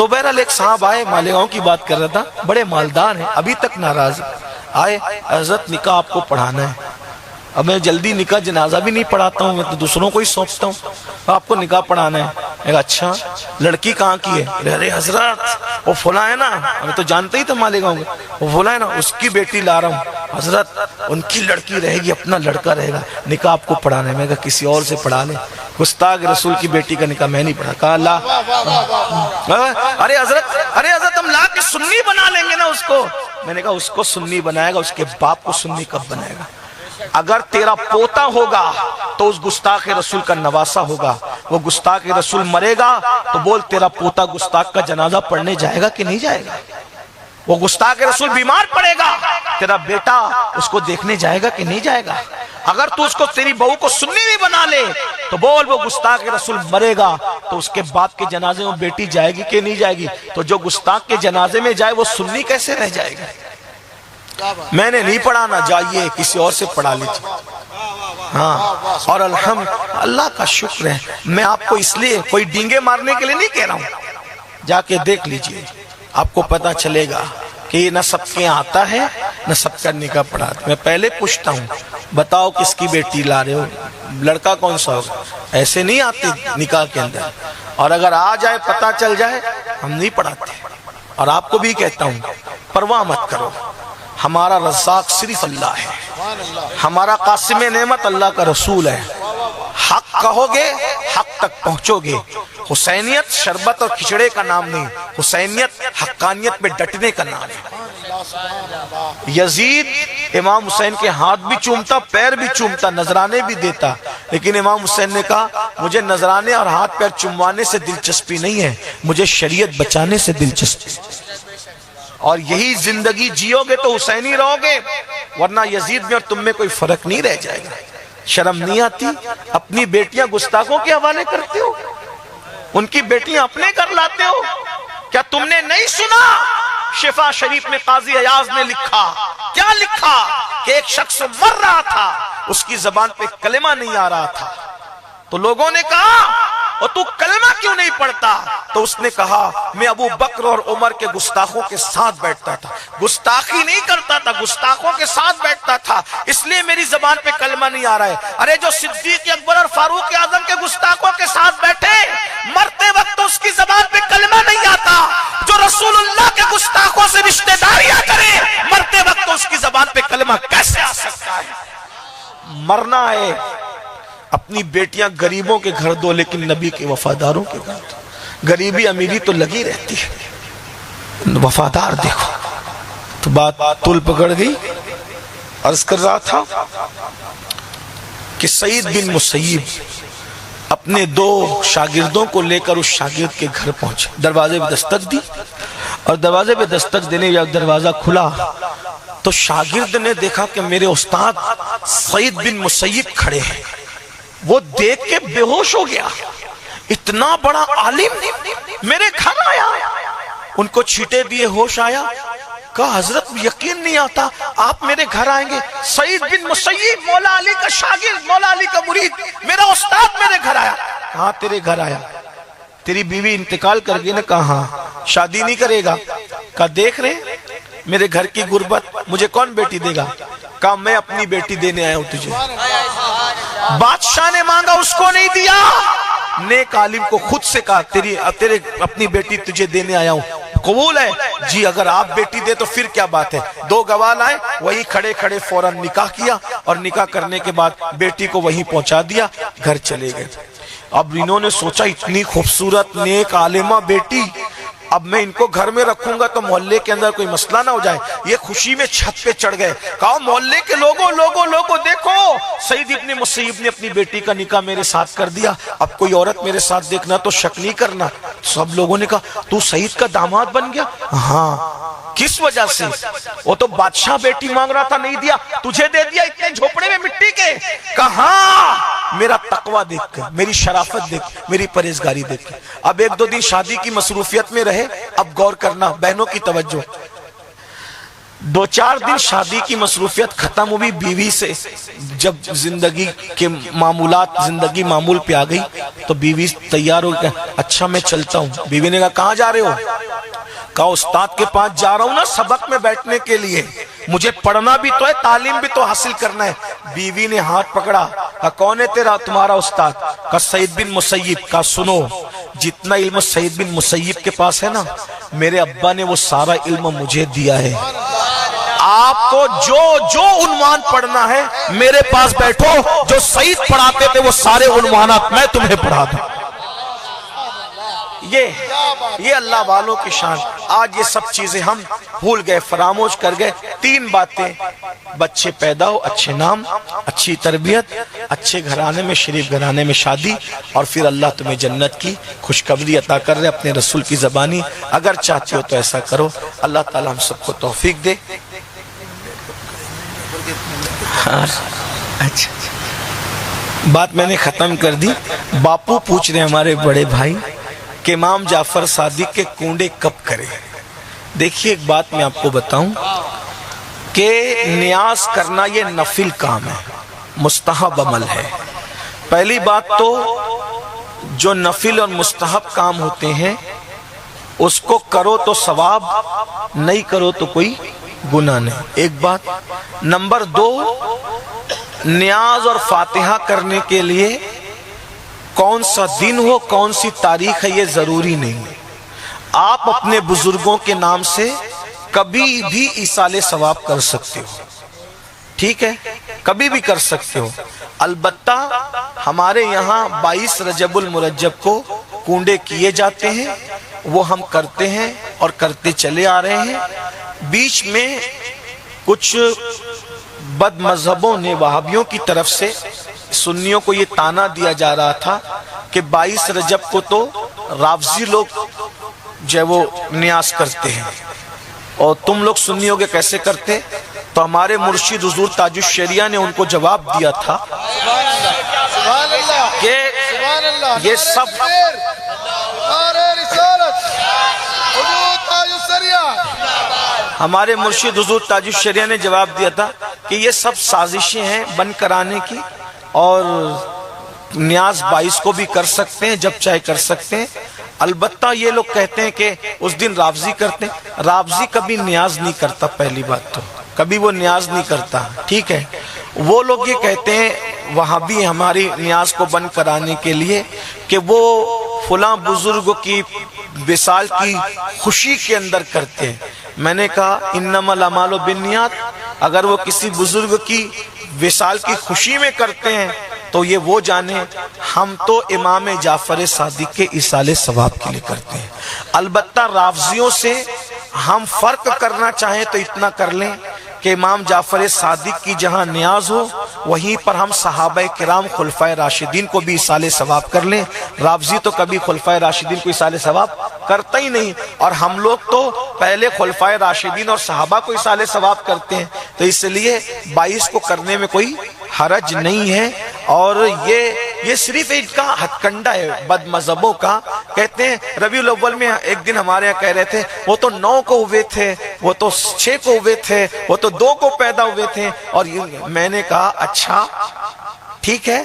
تو بہرحال ایک صاحب آئے، مالیگاؤں کی بات کر رہا تھا، بڑے مالدار ہیں، ابھی تک ناراض آئے، حضرت نکاح آپ کو پڑھانا ہے۔ اب میں جلدی نکاح جنازہ بھی نہیں پڑھاتا ہوں، میں تو دوسروں کو ہی سونپتا ہوں، آپ کو نکاح پڑھانا ہے۔ میں کہا اچھا، لڑکی کہاں کی ہے؟ ارے حضرت وہ فلاں ہے نا، ہمیں تو جانتے ہی تھے مالیگاؤں میں، وہ فلاں ہے نا، اس کی بیٹی لا رہا ہوں۔ حضرت ان کی لڑکی رہے گی، اپنا لڑکا رہے گا، نکاح آپ کو پڑھانا ہے۔ میں کہا کسی اور سے پڑھا لیں، گستاخ رسول کی بیٹی کا نکاح میں نہیں پڑھا۔ کہا لا، ارے حضرت ہم لا کے سنی بنا لیں گے نا اس کو۔ میں نے کہا اس کو سنی بنائے گا، اس کے باپ کو سنی کب بنائے گا؟ اگر تیرا پوتا ہوگا تو اس گستاخ رسول کا نواسا ہوگا، وہ گستاخ رسول مرے گا تو بول تیرا پوتا گستاخ کا جنازہ پڑھنے جائے گا کہ نہیں جائے گا؟ وہ گستاخ رسول بیمار پڑے گا، تیرا بیٹا اس کو دیکھنے جائے گا کہ نہیں جائے گا؟ اگر تو اس کو تیری بہو کو سنی بھی بنا لے تو بول وہ گستاخ رسول مرے گا تو اس کے باپ کے جنازے میں بیٹی جائے گی کہ نہیں جائے گی؟ تو جو گستاخ کے جنازے میں جائے وہ سنی کیسے رہ جائے گی؟ میں نے نہیں پڑھانا، جائیے کسی اور سے پڑھا لیجیے۔ ہاں، اور الحمد اللہ کا شکر ہے، میں آپ کو اس لیے کوئی ڈینگے مارنے کے لیے نہیں کہہ رہا ہوں، جا کے دیکھ لیجیے، آپ کو پتہ چلے گا کہ یہ نہ سب کے آتا ہے نہ سب کا نکاح پڑھاتا۔ میں پہلے پوچھتا ہوں بتاؤ کس کی بیٹی لا رہے ہو، لڑکا کون سا ہوگا؟ ایسے نہیں آتے نکاح کے اندر، اور اگر آ جائے پتہ چل جائے ہم نہیں پڑھاتے۔ اور آپ کو بھی کہتا ہوں پرواہ مت کرو، ہمارا رزاق صرف اللہ ہے، ہمارا قاسم نعمت اللہ کا رسول ہے۔ حق کہو گے حق تک پہنچو گے۔ حسینیت شربت اور کھچڑے کا نام نہیں، حسینیت حقانیت پہ ڈٹنے کا نام ہے۔ یزید امام حسین کے ہاتھ بھی چومتا، پیر بھی چومتا، نذرانے بھی دیتا، لیکن امام حسین نے کہا مجھے نذرانے اور ہاتھ پیر چموانے سے دلچسپی نہیں ہے، مجھے شریعت بچانے سے دلچسپی۔ اور یہی زندگی جیو گے تو حسینی رہو گے، ورنہ یزید میں اور تم میں کوئی فرق نہیں رہ جائے گا۔ شرم نہیں آتی؟ اپنی بیٹیاں گستاخوں کے حوالے کرتے ہو، ان کی بیٹیاں اپنے کر لاتے ہو۔ کیا تم نے نہیں سنا شفا شریف میں قاضی ایاز نے لکھا؟ کیا لکھا؟ کہ ایک شخص مر رہا تھا، اس کی زبان پہ کلمہ نہیں آ رہا تھا، تو لوگوں نے کہا اور تو کلمہ کیوں نہیں پڑھتا؟ تو اس نے کہا میں ابو بکر اور عمر کے گستاخوں کے ساتھ بیٹھتا تھا، گستاخی نہیں کرتا تھا، گستاخوں کے ساتھ بیٹھتا تھا، اس لیے میری زبان پہ کلمہ نہیں آ رہا ہے۔ ارے جو صدیق اکبر اور فاروق اعظم کے گستاخوں کے ساتھ بیٹھے، مرتے وقت تو اس کی زبان پہ کلمہ نہیں آتا۔ جو رسول اللہ کے گستاخوں سے رشتہ داریاں کرے، مرتے وقت تو اس کی زبان پہ کلمہ کیسے آ سکتا ہے؟ مرنا ہے، اپنی بیٹیاں غریبوں کے گھر دو لیکن نبی کے وفاداروں کے گھر دو۔ غریبی امیری تو لگی رہتی ہے، وفادار دیکھو۔ تو بات طول پکڑ گئی۔ عرض کر رہا تھا کہ سعید بن مسیب اپنے دو شاگردوں کو لے کر اس شاگرد کے گھر پہنچے، دروازے پہ دستک دی، اور دروازے پہ دستک دینے جب دروازہ کھلا تو شاگرد نے دیکھا کہ میرے استاد سعید بن مسیب کھڑے ہیں۔ وہ دیکھ کے بے ہوش ہو گیا، اتنا بڑا عالم میرے گھر آیا۔ ان کو چھیٹے دیے ہوش آیا، کہا حضرت یقین نہیں آتا آپ میرے گھر آئیں گے، سعید بن مسیب مولا علی کا شاگرد، مولا علی کا مرید، میرا استاد میرے گھر آیا۔ کہاں تیرے گھر آیا؟ تیری بیوی انتقال کر گئی نا؟ کہا ہاں۔ شادی نہیں کرے گا؟ کہا دیکھ رہے میرے گھر کی غربت، مجھے کون بیٹی دے گا؟ کہا میں اپنی بیٹی دینے آیا ہوں تجھے۔ بادشاہ نے مانگا اس کو نہیں دیا، نیک عالم کو خود سے کہا تیرے اپنی بیٹی تجھے دینے آیا ہوں، قبول ہے؟ جی اگر آپ بیٹی دے تو پھر کیا بات ہے۔ دو گواہ لائے، وہی کھڑے کھڑے فوراً نکاح کیا، اور نکاح کرنے کے بعد بیٹی کو وہیں پہنچا دیا، گھر چلے گئے۔ اب انہوں نے سوچا اتنی خوبصورت نیک عالمہ بیٹی، اب میں ان کو گھر میں رکھوں گا تو محلے کے اندر کوئی مسئلہ نہ ہو جائے۔ یہ خوشی میں چھت پہ چڑھ گئے، کہا محلے کے لوگوں دیکھو، سعید ابن مسیب نے اپنی بیٹی کا نکاح میرے ساتھ کر دیا، اب کوئی عورت میرے ساتھ دیکھنا تو شک نہیں کرنا۔ سب لوگوں نے کہا تو سعید کا داماد بن گیا؟ ہاں۔ کس وجہ سے؟ وہ تو بادشاہ بیٹی مانگ رہا تھا نہیں دیا، تجھے دے دیا اتنے جھوپڑے میں مٹی کے۔ کہاں؟ میرا تقوی دیکھ کر، میری شرافت دیکھ، میری پرہیزگاری دیکھ کر۔ اب ایک دو دن شادی کی مصروفیت میں رہے، اب غور کرنا بہنوں کی توجہ، دو چار دن شادی کی مصروفیت ختم ہوئی، بیوی سے جب زندگی کے معمولات، زندگی معمول پہ آ گئی تو بیوی تیار ہو گیا، اچھا میں چلتا ہوں۔ بیوی نے کہا کہاں جا رہے ہو؟ کہا استاد کے پاس جا رہا ہوں نا سبق میں بیٹھنے کے لیے، مجھے پڑھنا بھی تو ہے، تعلیم بھی تو حاصل کرنا ہے۔ بیوی نے ہاتھ پکڑا، کہا کون ہے تمہارا استاد؟ کہا سعید بن مسیب۔ کہا سنو، جتنا علم سعید بن مسیب کے پاس ہے نا، میرے ابا نے وہ سارا علم مجھے دیا ہے۔ آپ کو جو عنوان پڑھنا ہے میرے پاس بیٹھو، جو سعید پڑھاتے تھے وہ سارے عنوانات میں تمہیں پڑھا دوں۔ یہ اللہ والوں کی شان۔ آج یہ سب چیزیں ہم بھول گئے، فراموش کر گئے۔ 3 باتیں، بچے پیدا ہو، اچھے نام، اچھی تربیت، اچھے گھرانے میں، شریف گھرانے میں شادی، اور پھر اللہ تمہیں جنت کی خوشخبری عطا کر رہے اپنے رسول کی زبانی۔ اگر چاہتے ہو تو ایسا کرو۔ اللہ تعالی ہم سب کو توفیق دے۔ اچھا بات میں نے ختم کر دی۔ باپو پوچھ رہے ہمارے بڑے بھائی کہ امام جعفر صادق کے کنڈے کب کرے؟ دیکھیے ایک بات میں آپ کو بتاؤں کہ نیاز کرنا یہ نفل کام ہے، مستحب عمل ہے۔ پہلی بات تو جو نفل اور مستحب کام ہوتے ہیں اس کو کرو تو ثواب، نہیں کرو تو کوئی گناہ نہیں، ایک بات۔ نمبر 2، نیاز اور فاتحہ کرنے کے لیے کون سا دن ہو، کون سی تاریخ ہے، یہ ضروری نہیں ہے۔ آپ اپنے بزرگوں کے نام سے کبھی بھی ایصال ثواب کر سکتے ہو، ٹھیک ہے، کبھی بھی کر سکتے ہو۔ البتہ ہمارے یہاں 22 رجب المرجب کو کنڈے کیے جاتے ہیں، وہ ہم کرتے ہیں اور کرتے چلے آ رہے ہیں۔ بیچ میں کچھ بد مذہبوں نے، وہابیوں کی طرف سے سنیوں کو یہ تانا دیا جا رہا تھا کہ 22 رجب کو تو رافضی لوگ جو ہے وہ نیاز کرتے ہیں، اور تم لوگ سنیوں کے کیسے کرتے؟ تو ہمارے مرشد حضور تاج الشریعہ نے ان کو جواب دیا تھا کہ یہ سب ہمارے مرشد حضور تاج الشریعہ نے جواب دیا تھا کہ یہ سب سازشیں ہیں بند کرانے کی، اور نیاز 22 کو بھی کر سکتے ہیں، جب چاہے کر سکتے ہیں۔ البتہ یہ لوگ کہتے ہیں کہ اس دن رافضی کرتے ہیں، رافضی کبھی نیاز نہیں کرتا، پہلی بات تو کبھی وہ نیاز نہیں کرتا، ٹھیک ہے۔ وہ لوگ یہ کہتے ہیں وہابی ہماری نیاز کو بند کرانے کے لیے کہ وہ فلاں بزرگ کی وصال کی خوشی کے اندر کرتے ہیں۔ میں نے کہا انما الاعمال بالنیات، اگر وہ کسی بزرگ کی وصال کی خوشی میں کرتے ہیں تو یہ وہ جانے، ہم تو امام جعفر صادق کے ایصال ثواب کے لیے کرتے ہیں۔ البتہ رافضیوں سے ہم فرق کرنا چاہیں تو اتنا کر لیں کہ امام جعفر صادق کی جہاں نیاز ہو وہیں پر ہم صحابہ کرام خلفائے راشدین کو بھی ایصال ثواب کر لیں۔ رافضی تو کبھی خلفائے راشدین کو ایصال ثواب کرتا ہی نہیں، اور ہم لوگ تو پہلے خلفائے راشدین اور صحابہ کو ایصال ثواب کرتے ہیں، تو اس لیے 22 کو کرنے میں کوئی حرج نہیں ہے۔ اور یہ صرف ایک کا ہتھ کنڈا ہے بد مذہبوں کا۔ کہتے ہیں ربیع الاول میں ایک دن ہمارے یہاں کہہ رہے تھے وہ تو 9 کو ہوئے تھے، وہ تو 6 کو ہوئے تھے، وہ تو 2 کو پیدا ہوئے تھے، اور میں نے کہا اچھا ٹھیک ہے،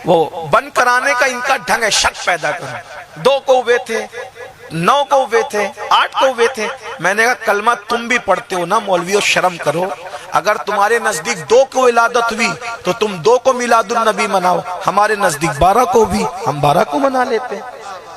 وہ بند کرانے کا ان کا ڈھنگ ہے، شک پیدا کرنا۔ 2 کو ہوئے تھے، 9 کو ہوئے تھے، 8 کو ہوئے تھے۔ میں نے کہا کلمہ تم بھی پڑھتے ہو نا مولویو، شرم کرو۔ اگر تمہارے نزدیک 2 کو ولادت ہوئی تو تم 2 کو میلاد النبی مناؤ، ہمارے نزدیک 12 کو بھی، ہم 12 کو منا لیتے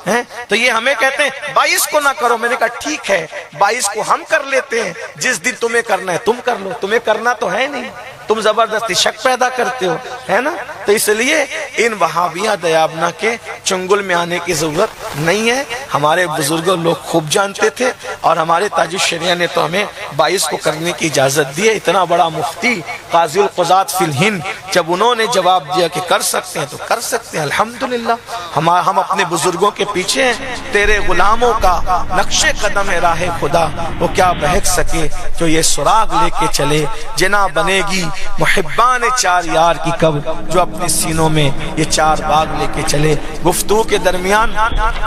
ہیں۔ تو یہ ہمیں کہتے ہیں 22 کو نہ کرو۔ میں نے کہا ٹھیک ہے 22 کو ہم کر لیتے ہیں، جس دن تمہیں کرنا ہے تم کر لو، تمہیں کرنا تو ہے نہیں، تم زبردستی شک پیدا کرتے ہو، ہے نا۔ تو اس لیے ان وہابیہ دیابنا کے چنگل میں آنے کی ضرورت نہیں ہے۔ ہمارے بزرگ لوگ خوب جانتے تھے، اور ہمارے تاج الشریعہ نے تو ہمیں 22 کو کرنے کی اجازت دی ہے۔ اتنا بڑا مفتی قاضی القضات فی الہند، جب انہوں نے جواب دیا کہ کر سکتے ہیں تو کر سکتے ہیں، الحمدللہ۔ ہم اپنے بزرگوں کے پیچھے ہیں۔ تیرے غلاموں کا نقش قدم ہے راہ خدا، وہ کیا بہک سکے جو یہ سراغ لے کے چلے۔ جنا بنے گی محبان 4 یار کی کب، جو اپنے سینوں میں یہ 4 باغ لے کے چلے۔ گفتگو کے درمیان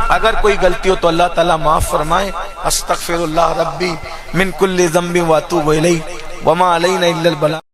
اگر کوئی غلطی ہو تو اللہ تعالیٰ معاف فرمائے۔ استغفر اللہ ربی من کل ذنب واتوب الیہ وما علینا الا البلاغ۔